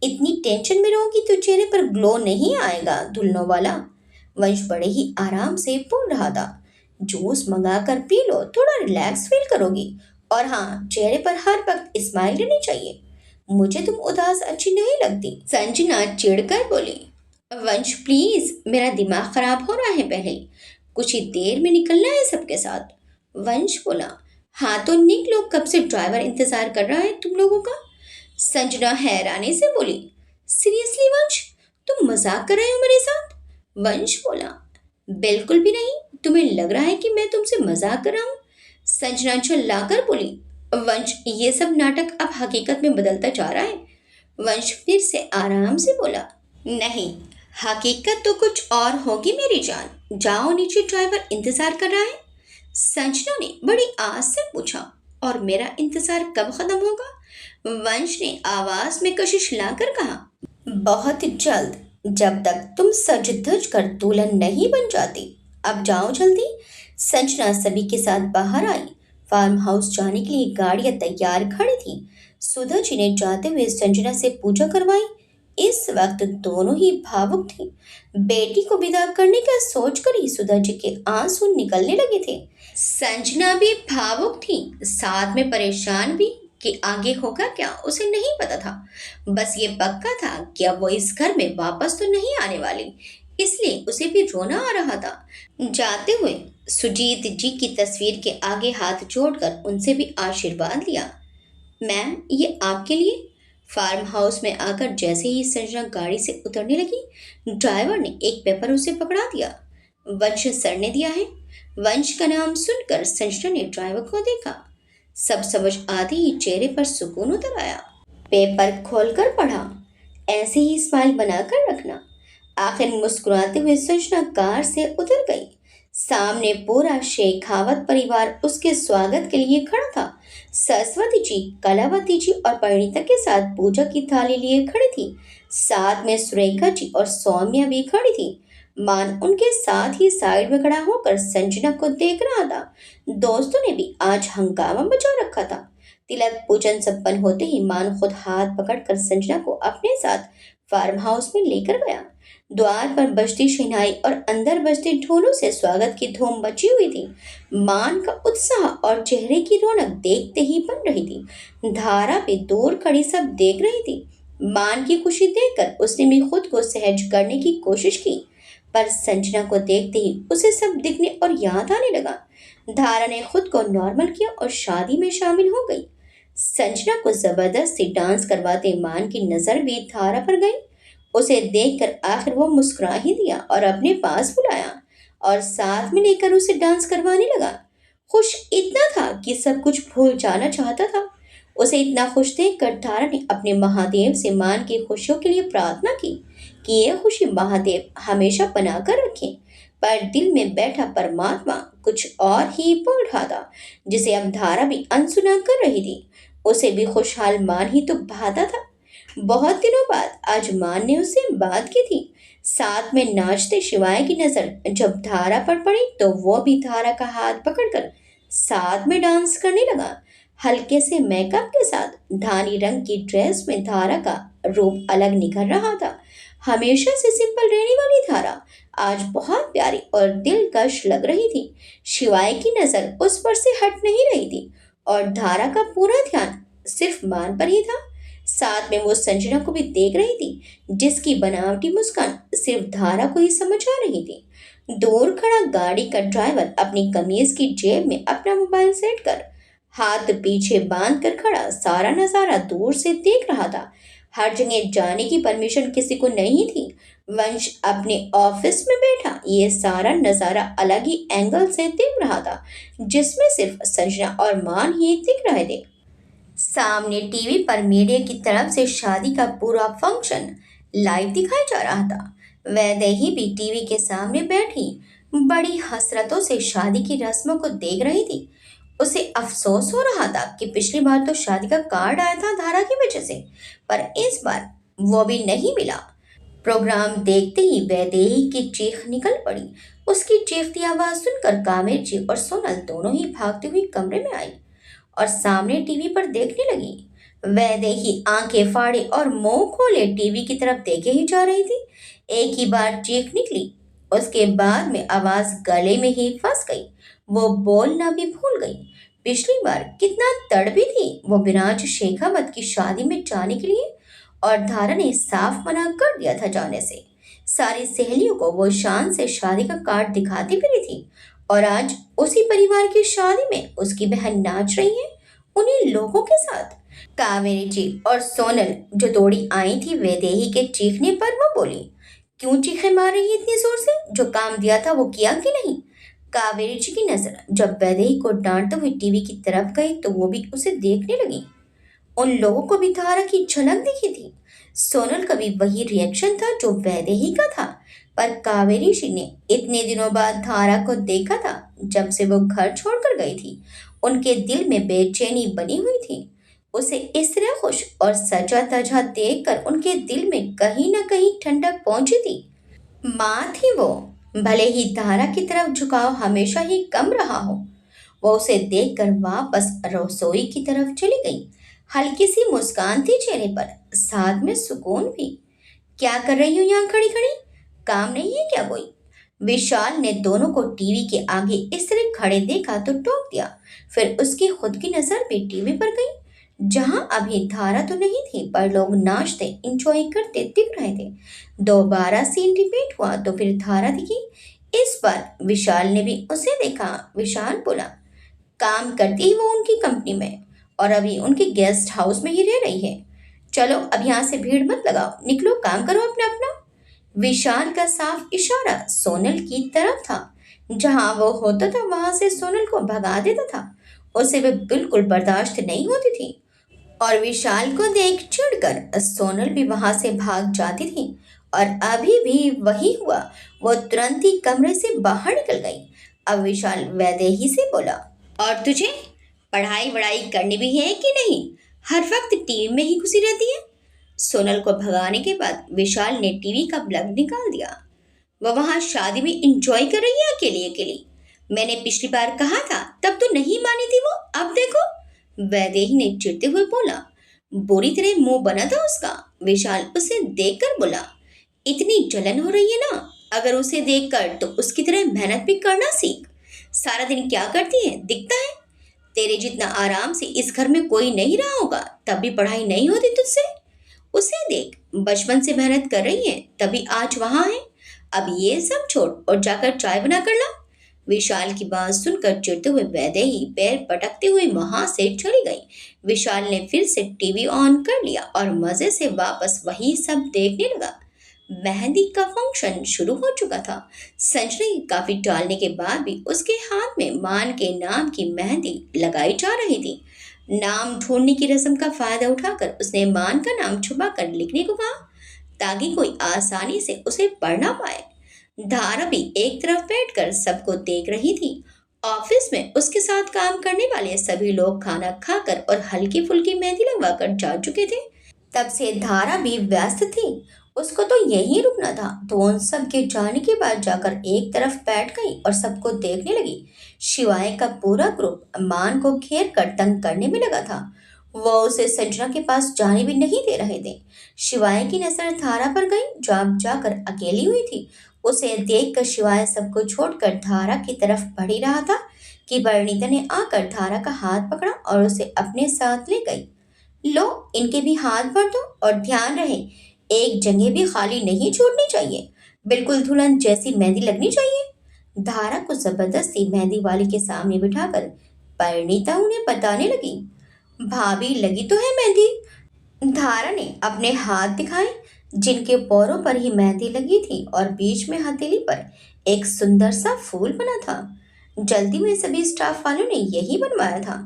इतनी टेंशन में रहोगी तो चेहरे पर ग्लो नहीं आएगा दुल्हनों वाला। वंश बड़े ही आराम से बोल रहा था, जूस मंगा कर पी लो, थोड़ा रिलैक्स फील करोगी। और हाँ, चेहरे पर हर वक्त स्माइल रहनी चाहिए। मुझे तुम उदास अच्छी नहीं लगती। संजना चिढ़कर बोली, वंश प्लीज, मेरा दिमाग खराब हो रहा है पहले ही। कुछ ही देर में निकलना है सबके साथ। वंश बोला, हाँ तो निकलो, कब से ड्राइवर इंतजार कर रहा है तुम लोगों का। संजना हैरानी से बोली, सीरियसली वंश, तुम मजाक कर रहे हो मेरे साथ? वंश बोला, बिल्कुल भी नहीं। तुम्हें लग रहा है कि मैं तुमसे मजाक कर रहा हूँ? संजना चिल्लाकर बोली, वंश ये सब नाटक अब हकीकत में बदलता जा रहा है। वंश फिर से आराम से बोला, नहीं, हकीकत तो कुछ और होगी मेरी जान। जाओ नीचे, ड्राइवर इंतजार कर रहा है। संजना ने बड़ी आस से पूछा, और मेरा इंतजार कब खत्म होगा? वंश ने आवाज में कशिश लाकर कहा, बहुत जल्द, जब तक तुम सज धज कर दुल्हन नहीं बन जाती। अब जाओ जल्दी। संजना सभी के साथ बाहर आई। फार्म हाउस जाने के लिए गाड़ियां तैयार खड़ी थी। सुधा जी ने जाते हुए संजना से पूजा करवाई। इस वक्त दोनों ही भावुक थी। बेटी को विदा करने का सोचकर ही सुधा जी के आंसू निकलने लगे थे। संजना भी भावुक थी, साथ में परेशान भी कि आगे होगा क्या उसे नहीं पता था। बस ये पक्का था कि अब वो इस घर में वापस तो नहीं आने वाली, इसलिए उसे भी रोना आ रहा था। जाते हुए सुजीत जी की तस्वीर के आगे हाथ जोड़कर उनसे भी आशीर्वाद लिया। मैम, ये आपके लिए। फार्म हाउस में आकर जैसे ही संजना गाड़ी से उतरने लगी, ड्राइवर ने एक पेपर उसे पकड़ा दिया। वंश सर ने दिया है। वंश का नाम सुनकर संजना ने ड्राइवर को देखा। सब समझ आते ही चेहरे पर सुकून उतर आया। पेपर खोलकर पढ़ा, ऐसे ही स्माइल बनाकर रखना। आखिर मुस्कुराते हुए संजना कार से उतर गई। सामने पूरा शेखावत परिवार उसके स्वागत के लिए खड़ा था। सरस्वती जी, कलावती जी और परिणीता के साथ पूजा की थाली लिए खड़ी थी। साथ में सुरेखा जी और सौम्या भी खड़ी थी। मान उनके साथ ही साइड में खड़ा होकर संजना को देख रहा था। दोस्तों ने भी आज हंगामा मचा रखा था। तिलक पूजन संपन्न होते ही मान खुद हाथ पकड़कर संजना को अपने साथ फार्म हाउस में लेकर गया। द्वार पर बजती शहनाई और अंदर बजते ढोलों से स्वागत की धूम मची हुई थी। मान का उत्साह और चेहरे की रौनक देखते ही बन रही थी। धारा पे दूर खड़ी सब देख रही थी। मान की खुशी देखकर उसने भी खुद को सहज करने की कोशिश की, पर संजना को देखते ही उसे सब दिखने और याद आने लगा। धारा ने खुद को नॉर्मल किया और शादी में शामिल हो गई। संजना को जबरदस्ती डांस करवाते मान की नजर भी धारा पर गई। उसे देखकर आखिर वो मुस्कुरा ही दिया और अपने पास बुलाया और साथ में लेकर उसे डांस करवाने लगा। खुश इतना था कि सब कुछ भूल जाना चाहता था। उसे इतना खुश देखकर तारा ने अपने महादेव से मान की खुशियों के लिए प्रार्थना की कि ये खुशी महादेव हमेशा बनाकर रखें। पर दिल में बैठा परमात्मा कुछ और ही बोल रहा था, जिसे अब धारा भी अनसुना कर रही थी। उसे भी खुशहाल मान ही तो भाता था। बहुत दिनों बाद आज मान ने उससे बात की थी। साथ में नाचते शिवाय की नजर जब धारा पर पड़ी तो वो भी धारा का हाथ पकड़कर साथ में डांस करने लगा। हल्के से मेकअप के साथ धानी रंग की ड्रेस में धारा का रूप अलग निखर रहा था। हमेशा से सिंपल रहने वाली धारा आज बहुत प्यारी और दिलकश लग रही थी। शिवाय की नजर उस पर से हट नहीं रही थी और धारा का पूरा ध्यान सिर्फ मान पर ही था। साथ में वो संजना को भी देख रही थी, जिसकी बनावटी मुस्कान सिर्फ धारा को ही समझ आ रही थी। दूर खड़ा गाड़ी का ड्राइवर अपनी कमीज की जेब में अपना मोबाइल सेट कर हाथ पीछे बांध कर खड़ा सारा नजारा दूर से देख रहा था। हर जगह जाने की परमिशन किसी को नहीं थी। वंश अपने ऑफिस में बैठा ये सारा नजारा अलग ही एंगल से देख रहा था, जिसमें सिर्फ संजना और मान ही दिख रहे थे। सामने टीवी पर मीडिया की तरफ से शादी का पूरा फंक्शन लाइव दिखाया जा रहा था। वैदेही भी टीवी के सामने बैठी बड़ी हसरतों से शादी की रस्मों को देख रही थी। उसे अफसोस हो रहा था कि पिछली बार तो शादी का कार्ड आया था धारा की वजह से, पर इस बार वो भी नहीं मिला। प्रोग्राम देखते ही वैदेही की चीख निकल पड़ी। उसकी चीखती आवाज सुनकर कामिर जी और सोनल दोनों ही भागती हुई कमरे में आई और सामने टीवी पर देखने लगी। वैदेही आंखें फाड़े और मुंह खोले टीवी की तरफ देखे ही जा रही थी। एक ही बार चीख निकली, उसके बाद में आवाज गले में ही फंस गई। वो बोलना भी भूल गई। पिछली बार कितना तड़पी थी वो विराज शेखावत की शादी में जाने के लिए, और धारा ने साफ मना कर दिया था जाने से। सारी सहेलियों को वो शान से शादी का कार्ड दिखाती फिरी थी, और आज उसी परिवार की शादी में उसकी बहन नाच रही है उन्हीं लोगों के साथ। कावेरी जी और सोनल जो दौड़ी आई थी वैदेही के चीखने पर, वो बोली, क्यों चीखें मार रही है इतनी जोर से? जो काम दिया था वो किया कि नहीं? कावेरी जी की नजर जब वैदेही को डांटते हुए टीवी की तरफ गई तो वो भी उसे देखने लगी। उन लोगों को भी धारा की झलक दिखी थी। सोनल का भी वही रिएक्शन था जो वैदेही का था, पर कावेरी जी ने इतने दिनों बाद धारा को देखा था। जब से वो घर छोड़कर गई थी उनके दिल में बेचैनी बनी हुई थी। उसे इस तरह खुश और सजा धजा देखकर उनके दिल में कहीं ना कहीं ठंडक पहुंची थी। माँ थी वो, भले ही धारा की तरफ झुकाव हमेशा ही कम रहा हो। वो उसे देखकर वापस रसोई की तरफ चली गई। हल्की सी मुस्कान थी चेहरे पर, साथ में सुकून भी। क्या कर रही हो यहाँ खड़ी खड़ी? काम नहीं है क्या कोई? विशाल ने दोनों को टीवी के आगे इस तरह खड़े देखा तो टोक दिया। फिर उसकी खुद की नजर भी टीवी पर गई, जहां अभी धारा तो नहीं थी पर लोग नाचते इंजॉय करते दिख रहे थे। दोबारा सीन रिपीट हुआ तो फिर धारा दिखी। इस बार विशाल ने भी उसे देखा। विशाल बोला, काम करती है वो उनकी कंपनी में और अभी उनके गेस्ट हाउस में ही रह रही है। चलो अब यहाँ से भीड़ मत लगाओ, निकलो काम करो अपना अपना। विशाल का साफ इशारा सोनल की तरफ था। जहां वो होता था वहां से सोनल को भगा देता था। उसे वे बिल्कुल बर्दाश्त नहीं होती थी, और विशाल को देख चिढ़कर सोनल भी वहां से भाग जाती थी। और अभी भी वही हुआ। वो तुरंत ही कमरे से बाहर निकल गई। अब विशाल वैदेही से बोला, और तुझे पढ़ाई वढ़ाई करनी भी है कि नहीं? हर वक्त टीवी में ही घुसी रहती है। सोनल को भगाने के बाद विशाल ने टीवी का प्लग निकाल दिया। वह वहां शादी में इंजॉय कर रही है अकेली अकेली। मैंने पिछली बार कहा था तब तो नहीं मानी थी वो, अब देखो। वैदेही ने चिढ़ते हुए बोला। बुरी तरह मुंह बना था उसका। विशाल उसे देखकर बोला, इतनी जलन हो रही है ना, अगर उसे देखकर तो उसकी तरह मेहनत भी करना सीख। सारा दिन क्या करती है दिखता है। तेरे जितना आराम से इस घर में कोई नहीं रहा होगा, तब भी पढ़ाई नहीं होती तुझसे। उसे देख, बचपन से मेहनत कर रही है तभी आज वहां है। अब ये सब छोड़ और जाकर चाय बना कर ला। विशाल की बात सुनकर चिढ़ते हुए वैदेही पैर पटकते हुए वहां से चली गई। विशाल ने फिर से टीवी ऑन कर लिया और मजे से वापस वही सब देखने लगा। मेहंदी का फंक्शन शुरू हो चुका था। संजना की काफी टालने के बाद भी उसके हाथ में मान के नाम की मेहंदी लगाई जा रही थी। नाम ढूंढने की रस्म का फायदा उठाकर उसने मान का नाम छुपा कर लिखने को कहा, ताकि कोई आसानी से उसे पढ़ ना पाए। धारा भी एक तरफ बैठकर सबको देख रही थी। ऑफिस में उसके साथ काम करने वाले सभी लोग खाना खाकर और हल्की फुल्की मेहंदी लगवाकर जा चुके थे। तब से धारा भी व्यस्त थी। उसको तो यहीं रुकना था, तो उन सब के जाने के बाद जाकर एक तरफ बैठ गई और सबको देखने लगी। शिवाय का पूरा ग्रुप मान को घेर कर तंग करने में लगा था। वो उसे संजना के पास जाने भी नहीं दे रहे थे। शिवाय की नजर धारा पर गई, जो अब जाकर अकेली हुई थी। उसे देखकर शिवाय सबको छोड़कर धारा की तरफ बढ़ ही रहा था कि परिणीता ने आकर धारा का हाथ पकड़ा और उसे अपने साथ ले गई। लो, इनके भी हाथ भर दो और ध्यान रहे, एक जगह भी खाली नहीं छोड़नी चाहिए। बिल्कुल दुल्हन जैसी मेहंदी लगनी चाहिए। धारा को जबरदस्ती मेहंदी वाले के सामने बिठाकर परिणीता उन्हें बताने लगी। भाभी, लगी तो है मेहंदी। धारा ने अपने हाथ दिखाए, जिनके पैरों पर ही मेहंदी लगी थी और बीच में हथेली पर एक सुंदर सा फूल बना था। जल्दी में सभी स्टाफ वालों ने यही बनवाया था।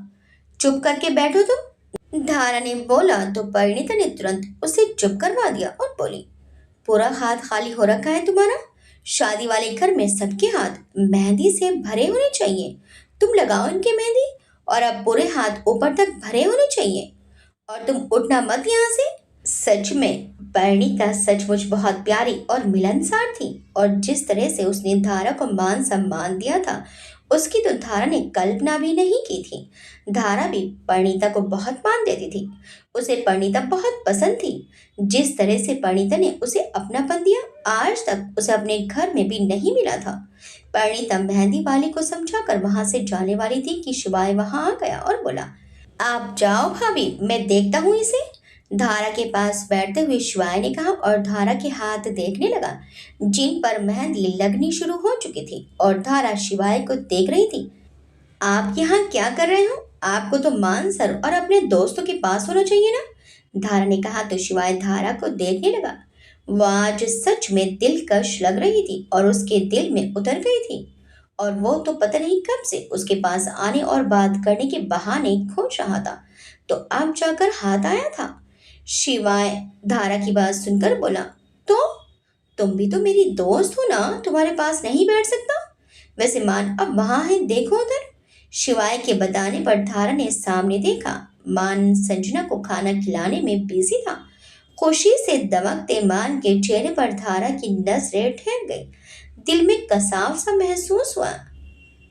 चुप करके बैठो तुम, धारा ने बोला तो परिणीता ने तुरंत उसे चुप करवा दिया और बोली, पूरा हाथ खाली हो रखा है तुम्हारा। शादी वाले घर में सबके हाथ मेहंदी से भरे होने चाहिए। तुम लगाओ इनके मेहंदी, और अब पूरे हाथ ऊपर तक भरे होने चाहिए, और तुम उठना मत यहाँ से। सच में परिणीता सचमुच बहुत प्यारी और मिलनसार थी, और जिस तरह से उसने धारा को मान सम्मान दिया था, उसकी तो धारा ने कल्पना भी नहीं की थी। धारा भी परिणीता को बहुत मान देती थी। उसे परिणीता बहुत पसंद थी। जिस तरह से परिणीता ने उसे अपनापन दिया, आज तक उसे अपने घर में भी नहीं मिला था। परिणीता मेहंदी वाले को समझाकर वहां से जाने वाली थी कि शिवाय वहां आ गया और बोला, आप जाओ भाभी, मैं देखता हूँ इसे। धारा के पास बैठते हुए शिवाय ने कहा और धारा के हाथ देखने लगा, जिन पर मेहंदी लगनी शुरू हो चुकी थी, और धारा शिवाय को देख रही थी। आप यहाँ क्या कर रहे हो? आपको तो मान सर और अपने दोस्तों के पास होना चाहिए ना। धारा ने कहा तो शिवाय धारा को देखने लगा। वह आज सच में दिलकश लग रही थी और उसके दिल में उतर गई थी, और वो तो पता नहीं कब से उसके पास आने और बात करने के बहाने खोज रहा था, तो अब जाकर हाथ आया था। शिवाय धारा की बात सुनकर बोला, तो तुम भी तो मेरी दोस्त हो ना, तुम्हारे पास नहीं बैठ सकता? वैसे मान अब वहां है, देखो उधर। शिवाय के बताने पर धारा ने सामने देखा। मान संजना को खाना खिलाने में बिजी था। खुशी से दमकते मान के चेहरे पर धारा की नजरें ठहर गई। दिल में कसाव सा महसूस हुआ।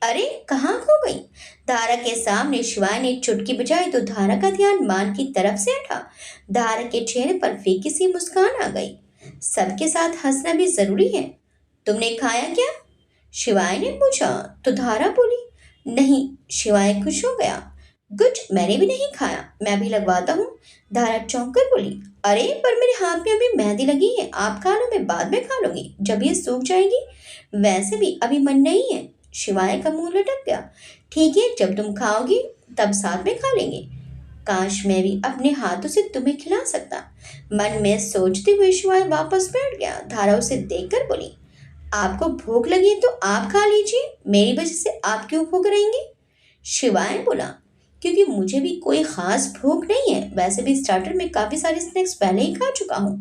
अरे, कहाँ खो गई? धारा के सामने शिवाय ने चुटकी बजाई तो धारा का ध्यान मान की तरफ से हटा। धारा के चेहरे पर फीकी सी मुस्कान आ गई। सबके साथ हंसना भी जरूरी है। तुमने खाया क्या? शिवाय ने पूछा तो धारा बोली, नहीं। शिवाय खुश हो गया। गुड, मैंने भी नहीं खाया, मैं भी लगवाता हूँ। धारा चौंक कर बोली, अरे पर मेरे हाथ में अभी मेहंदी लगी है, आप खा लो, मैं बाद में खा लूंगी जब ये सूख जाएगी। वैसे भी अभी मन नहीं है। शिवाय का मुंह लटक गया। ठीक है, जब तुम खाओगी तब साथ में खा लेंगे। काश मैं भी अपने हाथों से तुम्हें खिला सकता, मन में सोचते हुए शिवाय वापस बैठ गया। धारा उसे देखकर बोली, आपको भूख लगी है तो आप खा लीजिए, मेरी वजह से आप क्यों भूख रहेंगे? शिवाय बोला, क्योंकि मुझे भी कोई खास भूख नहीं है। वैसे भी स्टार्टर में काफी सारे स्नैक्स पहले ही खा चुका हूँ,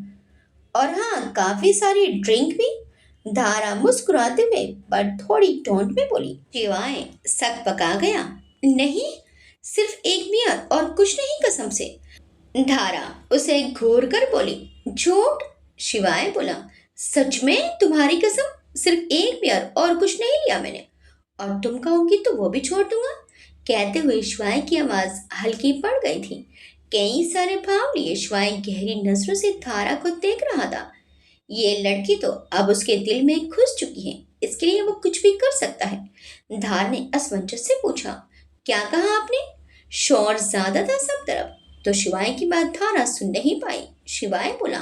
और हाँ, काफी सारी ड्रिंक भी। धारा मुस्कुराते हुए पर थोड़ी टोन में बोली। शिवाय सक पका गया। नहीं, सिर्फ एक बियर और कुछ नहीं कसम से। धारा उसे घूर कर बोली, झूठ। शिवाय बोला, सच में तुम्हारी कसम, सिर्फ एक बियर और कुछ नहीं लिया मैंने, और तुम कहोगी तो वो भी छोड़ दूंगा। कहते हुए शिवाय की आवाज हल्की पड़ गई थी। कई सारे भाव लिए शिवाय गहरी नजरों से धारा को देख रहा था। ये लड़की तो अब उसके दिल में घुस चुकी है, इसके लिए वो कुछ भी कर सकता है। धार ने असमंजस से पूछा, क्या कहा आपने? शोर ज्यादा था सब तरफ, तो शिवाय की बात धारा सुन नहीं पाई। शिवाय बोला,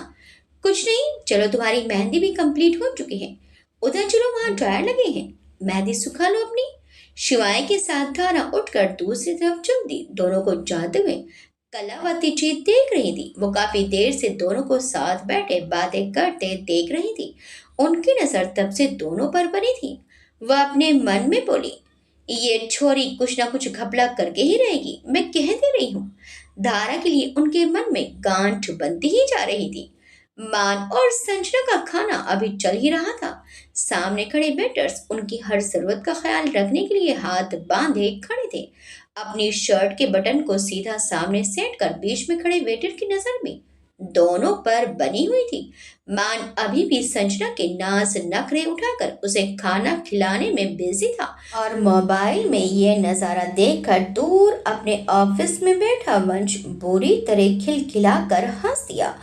कुछ नहीं, चलो तुम्हारी मेहंदी भी कंप्लीट हो चुकी है, उधर चलो, वहां ड्रायर लगे हैं, मेहंदी सुखा लो अपनी। शिवाय के साथ धारा उठकर दूसरी तरफ चल दी। दोनों को जाते हुए कलावती जी देख रही थी। वो काफी देर से दोनों को साथ बैठे बातें करते देख रही थी। उनकी नजर तब से दोनों पर बनी थी। वह अपने मन में बोली, ये छोरी कुछ ना कुछ घपला करके ही रहेगी, मैं कह दे रही हूँ। धारा के लिए उनके मन में गांठ बनती ही जा रही थी। मान और संजना का खाना अभी चल ही रहा था। सामने खड़े वेटर्स उनकी हर जरूरत का ख्याल रखने के लिए हाथ बांधे खड़े थे। अपनी शर्ट के बटन को सीधा सामने सेट कर बीच में खड़े वेटर की नजर में दोनों पर बनी हुई थी। मान अभी भी संजना के नाज नखरे उठाकर उसे खाना खिलाने में बिजी था, और मोबाइल में ये नजारा देखकर दूर अपने ऑफिस में बैठा वंश बुरी तरह खिलखिलाकर हंस दिया।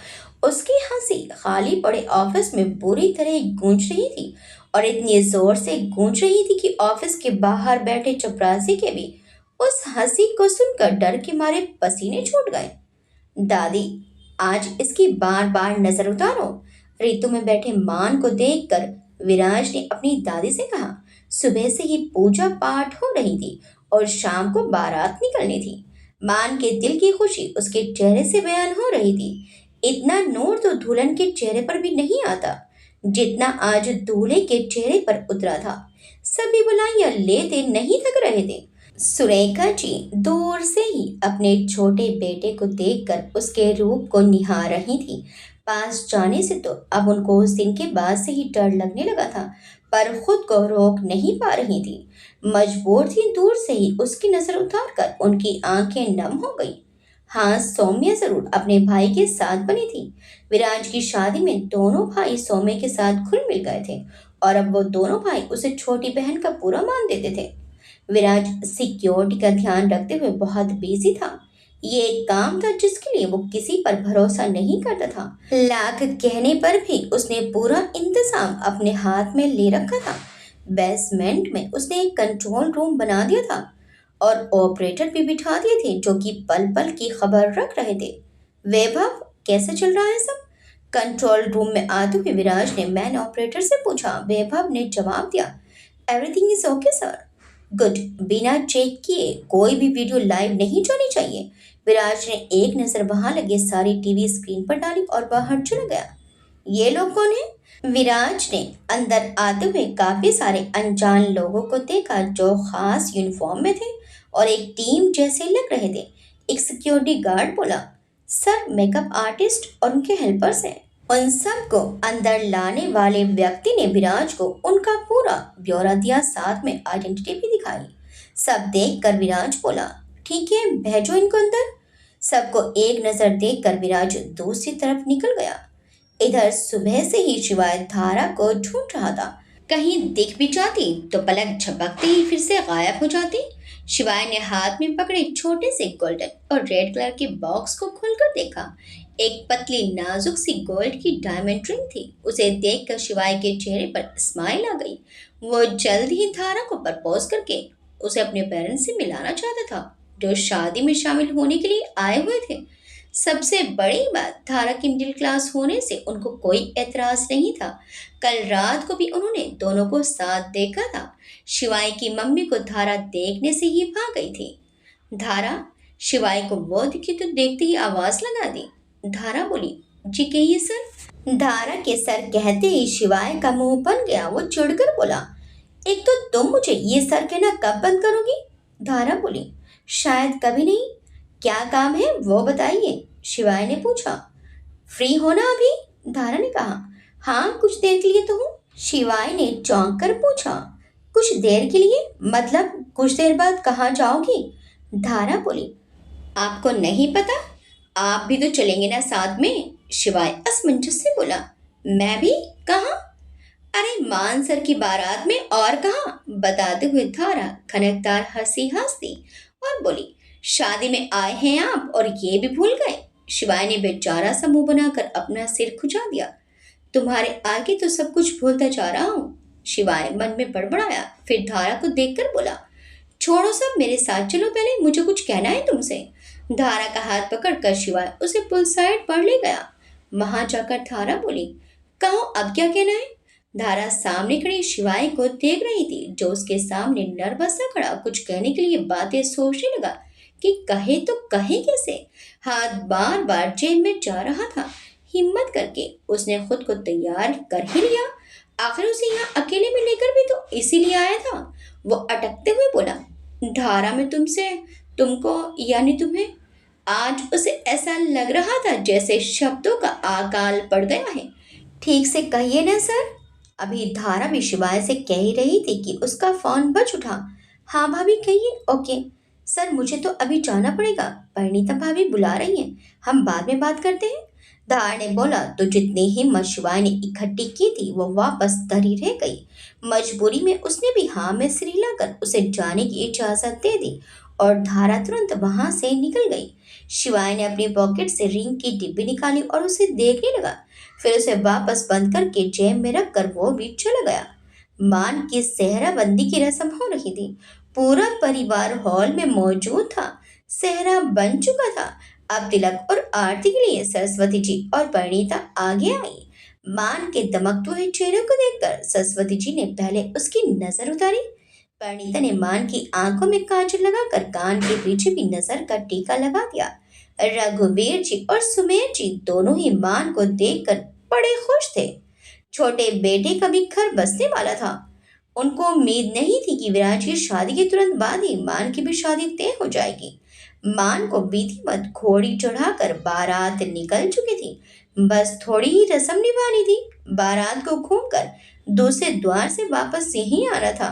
उसकी हंसी खाली पड़े ऑफिस में बुरी तरह गूंज रही थी, और इतनी जोर से गूंज रही थी कि ऑफिस के बाहर बैठे चपरासी के भी उस हंसी को सुनकर डर के मारे पसीने छूट गए। दादी, आज इसकी बार बार नजर उतारो। ऋतु में बैठे मान को देखकर विराज ने अपनी दादी से कहा। सुबह से ही पूजा पाठ हो रही थी और शाम को बारात निकलनी थी। मान के दिल की खुशी उसके चेहरे से बयान हो रही थी। इतना नूर तो दुल्हन के चेहरे पर भी नहीं आता जितना आज दूल्हे के चेहरे पर उतरा था। सभी बुलाइयां लेते नहीं थक रहे थे। सुरेखा जी दूर से ही अपने छोटे बेटे को देखकर उसके रूप को निहार रही थी। पास जाने से तो अब उनको उस दिन के बाद से ही डर लगने लगा था, पर खुद को रोक नहीं पा रही थी। मजबूर थी दूर से ही उसकी नजर उतार कर उनकी आंखें नम हो गई। हाँ, सौम्य जरूर अपने भाई के साथ बनी थी। विराज की शादी में दोनों भाई सौम्य के साथ घुल मिल गए थे और अब वो दोनों भाई उसे छोटी बहन का पूरा मान देते थे। विराज सिक्योरिटी का ध्यान रखते हुए बहुत बिजी था। ये एक काम था जिसके लिए वो किसी पर भरोसा नहीं करता था। लाख कहने पर भी उसने पूरा इंतजाम अपने हाथ में ले रखा था। बेसमेंट में उसने एक कंट्रोल रूम बना दिया था और ऑपरेटर भी बिठा दिए थे जो कि पल पल की खबर रख रहे थे। वैभव, कैसे चल रहा है सब? कंट्रोल रूम में आते हुए विराज ने मैन ऑपरेटर से पूछा। वैभव ने जवाब दिया, everything is okay sir. Good. बिना चेक किए कोई भी वीडियो लाइव नहीं जानी चाहिए। विराज ने एक नजर वहां लगे सारी टीवी स्क्रीन पर डाली और बाहर चला गया। ये लोग कौन है? विराज ने अंदर आते हुए काफी सारे अनजान लोगों को देखा जो खास यूनिफॉर्म में थे और एक टीम जैसे लग रहे थे। एक सिक्योरिटी गार्ड बोला, सर मेकअप आर्टिस्ट और उनके हेल्पर्स हैं। उन सबको अंदर लाने वाले व्यक्ति ने विराज को उनका पूरा ब्यौरा दिया, साथ में आइडेंटिटी भी दिखाई। सब देखकर विराज बोला, ठीक है भेजो इनको अंदर। सबको एक नजर देखकर विराज दूसरी तरफ निकल गया। इधर सुबह से ही शिवाय धारा को ढूंढ रहा था। कहीं दिख भी जाती तो पलक झपकते ही फिर से गायब हो जाती। शिवाय ने हाथ में पकड़े छोटे से गोल्डन और रेड कलर के बॉक्स को खोलकर देखा। एक पतली नाजुक सी गोल्ड की डायमंड रिंग थी। उसे देखकर शिवाय के चेहरे पर स्माइल आ गई। वो जल्द ही धारा को प्रपोज करके उसे अपने पेरेंट्स से मिलाना चाहता था जो शादी में शामिल होने के लिए आए हुए थे। सबसे बड़ी बात, धारा की मिडिल क्लास होने से उनको कोई एतराज नहीं था। कल रात को भी उन्होंने दोनों को साथ देखा था। शिवाय की मम्मी को धारा देखने से ही भाग गई थी। धारा, शिवाय को वो दिखी तो देखते ही आवाज लगा दी। धारा बोली, जी कहिए सर। धारा के सर कहते ही शिवाय का मुंह बन गया। वो चिढ़कर बोला, एक तो तुम मुझे ये सर कहना कब बंद करोगी? धारा बोली, शायद कभी नहीं। क्या काम है वो बताइए, शिवाय ने पूछा। फ्री हो ना अभी? धारा ने कहा। हाँ, कुछ देर के लिए तो हूँ। शिवाय ने चौंक कर पूछा, कुछ देर के लिए मतलब कुछ देर बाद कहाँ जाओगी? धारा बोली, आपको नहीं पता? आप भी तो चलेंगे ना साथ में? शिवाय असमंजस से बोला, मैं भी? कहाँ? अरे मान सर की बारात में, और कहाँ? बताते हुए धारा खनकदार हंसी हंसती और बोली, शादी में आए हैं आप और ये भी भूल गए? शिवाय ने बेचारा सा मुंह बनाकर अपना सिर खुजा दिया। तुम्हारे आगे तो सब कुछ भूलता जा रहा हूँ, शिवाय मन में बड़बड़ाया। फिर धारा को देखकर बोला, छोड़ो सब, मेरे साथ चलो, पहले मुझे कुछ कहना है तुमसे। धारा का हाथ पकड़कर शिवाय उसे पुल साइड पर ले गया। वहां जाकर धारा बोली, कहो अब क्या कहना है? धारा सामने खड़ी शिवाय को देख रही थी जो उसके सामने नर्वस सा खड़ा कुछ कहने के लिए बातें सोचने लगा कि कहे तो कहे कैसे। हाथ बार बार जेब में जा रहा था। हिम्मत करके उसने खुद को तैयार कर ही लिया। आखिर उसे यहाँ अकेले में लेकर भी तो इसीलिए आया था। वो अटकते हुए बोला, धारा में तुमसे, तुमको यानी तुम्हें। आज उसे ऐसा लग रहा था जैसे शब्दों का अकाल पड़ गया है। ठीक से कहिए ना सर। अभी धारा भी शिवाय से कह ही रही थी कि उसका फोन बज उठा। हाँ भाभी कहिए। ओके सर, मुझे तो अभी जाना पड़ेगा, परिणीता भाभी बुला रही हैं, हम बाद में बात करते हैं। धार ने बोला तो जितनी हिम्मत शिवाय ने इकट्ठी की थी वो वापस धरी रह गई। मजबूरी में उसने भी हाँ में सिर हिलाकर उसे जाने की इजाजत दे दी और धारा तुरंत वहां से निकल गई। शिवाय ने अपनी पॉकेट से रिंग की डिब्बी निकाली और उसे देखने लगा। फिर उसे वापस बंद करके जेब में रखकर वो भी चला गया। मान की सेहरा बंदी की रस्म हो रही थी। पूरा परिवार हॉल में मौजूद था। सेहरा बन चुका था। अब तिलक और आरती के लिए सरस्वती जी और परिणीता आगे आई। मान के दमकते हुए चेहरे को देखकर सरस्वती जी ने पहले उसकी नजर उतारी। परिणीता ने मान की आंखों में काजल लगाकर कान के पीछे भी नजर का टीका लगा दिया। रघुवीर जी और सुमेर जी दोनों ही मान को देखकर बड़े खुश थे। छोटे बेटे का भी घर बसने वाला था। उनको उम्मीद नहीं थी कि विराज की शादी के तुरंत बाद ही मान की भी शादी तय हो जाएगी। मान को विधिवत घोड़ी चढ़ाकर बारात निकल चुकी थी। बस थोड़ी ही रस्म निभानी थी। बारात को घूमकर दूसरे द्वार से वापस यहीं आना था।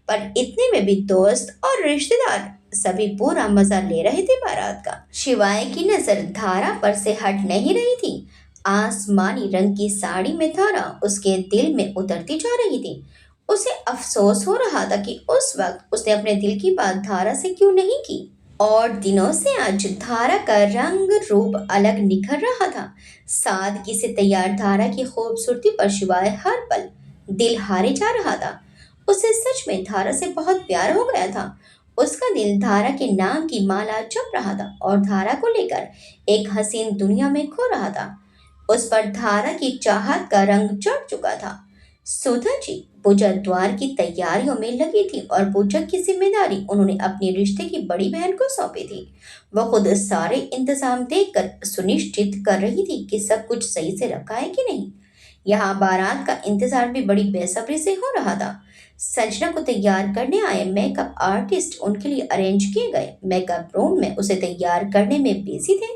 पर इतने में भी दोस्त और रिश्तेदार सभी पूरा मजा ले रहे थे बारात का। शिवाय की नजर धारा पर से हट नहीं रही थी। आसमानी रंग की साड़ी में धारा उसके दिल में उतरती जा रही थी। उसे अफसोस हो रहा था कि उस वक्त उसने अपने दिल की बात धारा से क्यों नहीं की। और दिनों से आज धारा का रंग रूप अलग निखर रहा था। सादगी से तैयार धारा की खूबसूरती पर शिवाय हर पल दिल हारे जा रहा था। उसे सच में धारा से बहुत प्यार हो गया था। उसका दिल धारा के नाम की माला जप रहा था और धारा को लेकर एक हसीन दुनिया में खो रहा था। उस पर धारा की चाहत का रंग चढ़ चुका था। सुधा जी पूजा द्वार की तैयारियों में लगी थी और पूजा की जिम्मेदारी उन्होंने अपने रिश्ते की बड़ी बहन को सौंपी थी। वह खुद सारे इंतजाम देखकर सुनिश्चित कर रही थी कि सब कुछ सही से रखा है कि नहीं। यहाँ बारात का इंतजार भी बड़ी बेसब्री से हो रहा था। संजना को तैयार करने आए मेकअप आर्टिस्ट उनके लिए अरेंज किए गए मेकअप रूम में उसे तैयार करने में बिजी थे।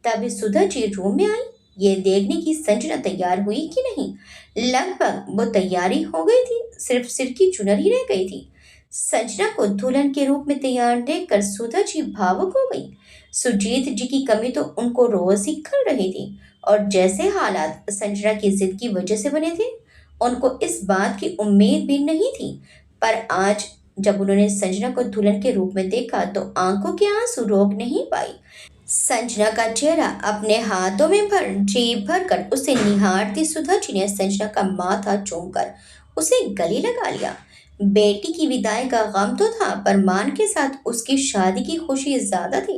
तभी सुधा जी रूम में आई, ये देखने की संजना तैयार हुई कि नहीं। लगभग वो तैयारी हो गई थी, सिर्फ सिर की चुनर ही रह गई थी। संजना को दुल्हन के रूप में तैयार देखकर सुधा जी भावुक हो गई। सुजीत जी की कमी तो उनको रोज ही खल रही थी और जैसे हालात संजना की जिद की वजह से बने थे, उनको इस बात की उम्मीद भी नहीं थी। पर आज जब उन्होंने संजना को दुल्हन के रूप में देखा तो आंखों के आंसू रोक नहीं पाई। संजना का चेहरा अपने हाथों में भर जी भर कर उसे निहारती सुधा जी ने संजना का माथा चूमकर उसे गले लगा लिया। बेटी की विदाई का गम तो था पर मान के साथ उसकी शादी की खुशी ज्यादा थी।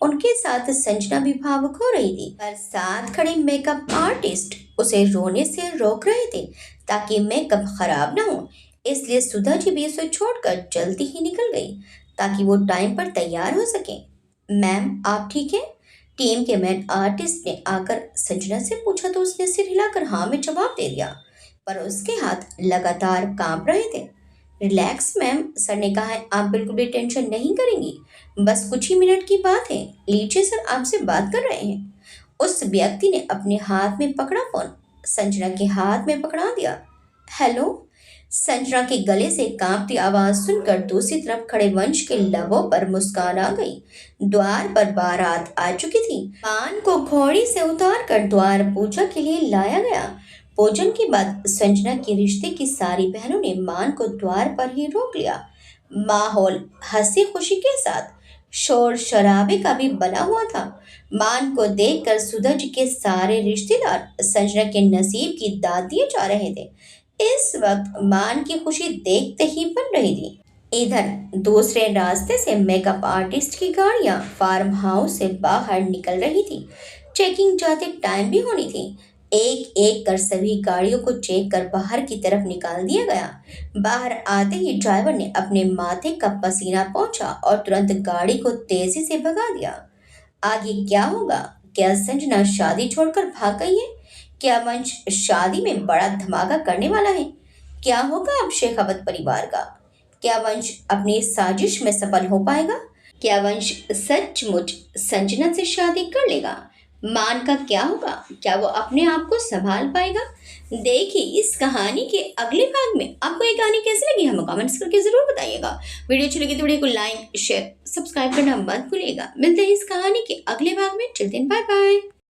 उनके साथ संजना भी भावुक हो रही थी पर साथ खड़े मेकअप आर्टिस्ट उसे रोने से रोक रहे थे ताकि मेकअप खराब ना हो। इसलिए सुधा जी भी उसे छोड़कर जल्दी ही निकल गई ताकि वो टाइम पर तैयार हो सके। मैम आप ठीक हैं? टीम के मैन आर्टिस्ट ने आकर संजना से पूछा तो उसने सिर हिलाकर हाँ में जवाब दे दिया, पर उसके हाथ लगातार कांप रहे थे। रिलैक्स मैम, सर ने कहा है आप बिल्कुल भी टेंशन नहीं करेंगी, बस कुछ ही मिनट की बात है। लीजिए सर आपसे बात कर रहे हैं। उस व्यक्ति ने अपने हाथ में पकड़ा फोन संजना के हाथ में पकड़ा दिया। हेलो। संजना के गले से कांपती आवाज सुनकर दूसरी तरफ खड़े वंश के लबों पर मुस्कान आ गई। द्वार पर बारात आ चुकी थी। पान को घोड़ी से उतार कर द्वार पूजा के लिए लाया गया। भोजन के बाद संजना के रिश्ते की सारी बहनों ने मान को द्वार पर ही रोक लिया। माहौल हंसी खुशी के साथ शोर शराबे का भी बना हुआ था। मान को देखकर सुधा जी के सारे रिश्तेदार संजना के नसीब की दाद दिए जा रहे थे। इस वक्त मान की खुशी देखते ही बन रही थी। इधर दूसरे रास्ते से मेकअप आर्टिस्ट की गाड़ियां फार्म हाउस से बाहर निकल रही थी। चेकिंग जाते टाइम भी होनी थी। एक एक कर सभी गाड़ियों को चेक कर बाहर की तरफ निकाल दिया गया। बाहर आते ही ड्राइवर ने अपने माथे का पसीना पोंछा और तुरंत गाड़ी को तेजी से भगा दिया। आगे क्या होगा? क्या संजना शादी छोड़कर भाग गई है? क्या वंश शादी में बड़ा धमाका करने वाला है? क्या होगा अब शेखावत परिवार का? क्या वंश अपनी साजिश में सफल हो पाएगा? क्या वंश सचमुच संजना से शादी कर लेगा? मान का क्या होगा? क्या वो अपने आप को संभाल पाएगा? देखिए इस कहानी के अगले भाग में आपको ये कहानी कैसी लगी हमें कमेंट्स करके जरूर बताइएगा। वीडियो अच्छी लगी तो वीडियो को लाइक शेयर सब्सक्राइब करना मत भूलिएगा। मिलते हैं इस कहानी के अगले भाग में। Children bye bye.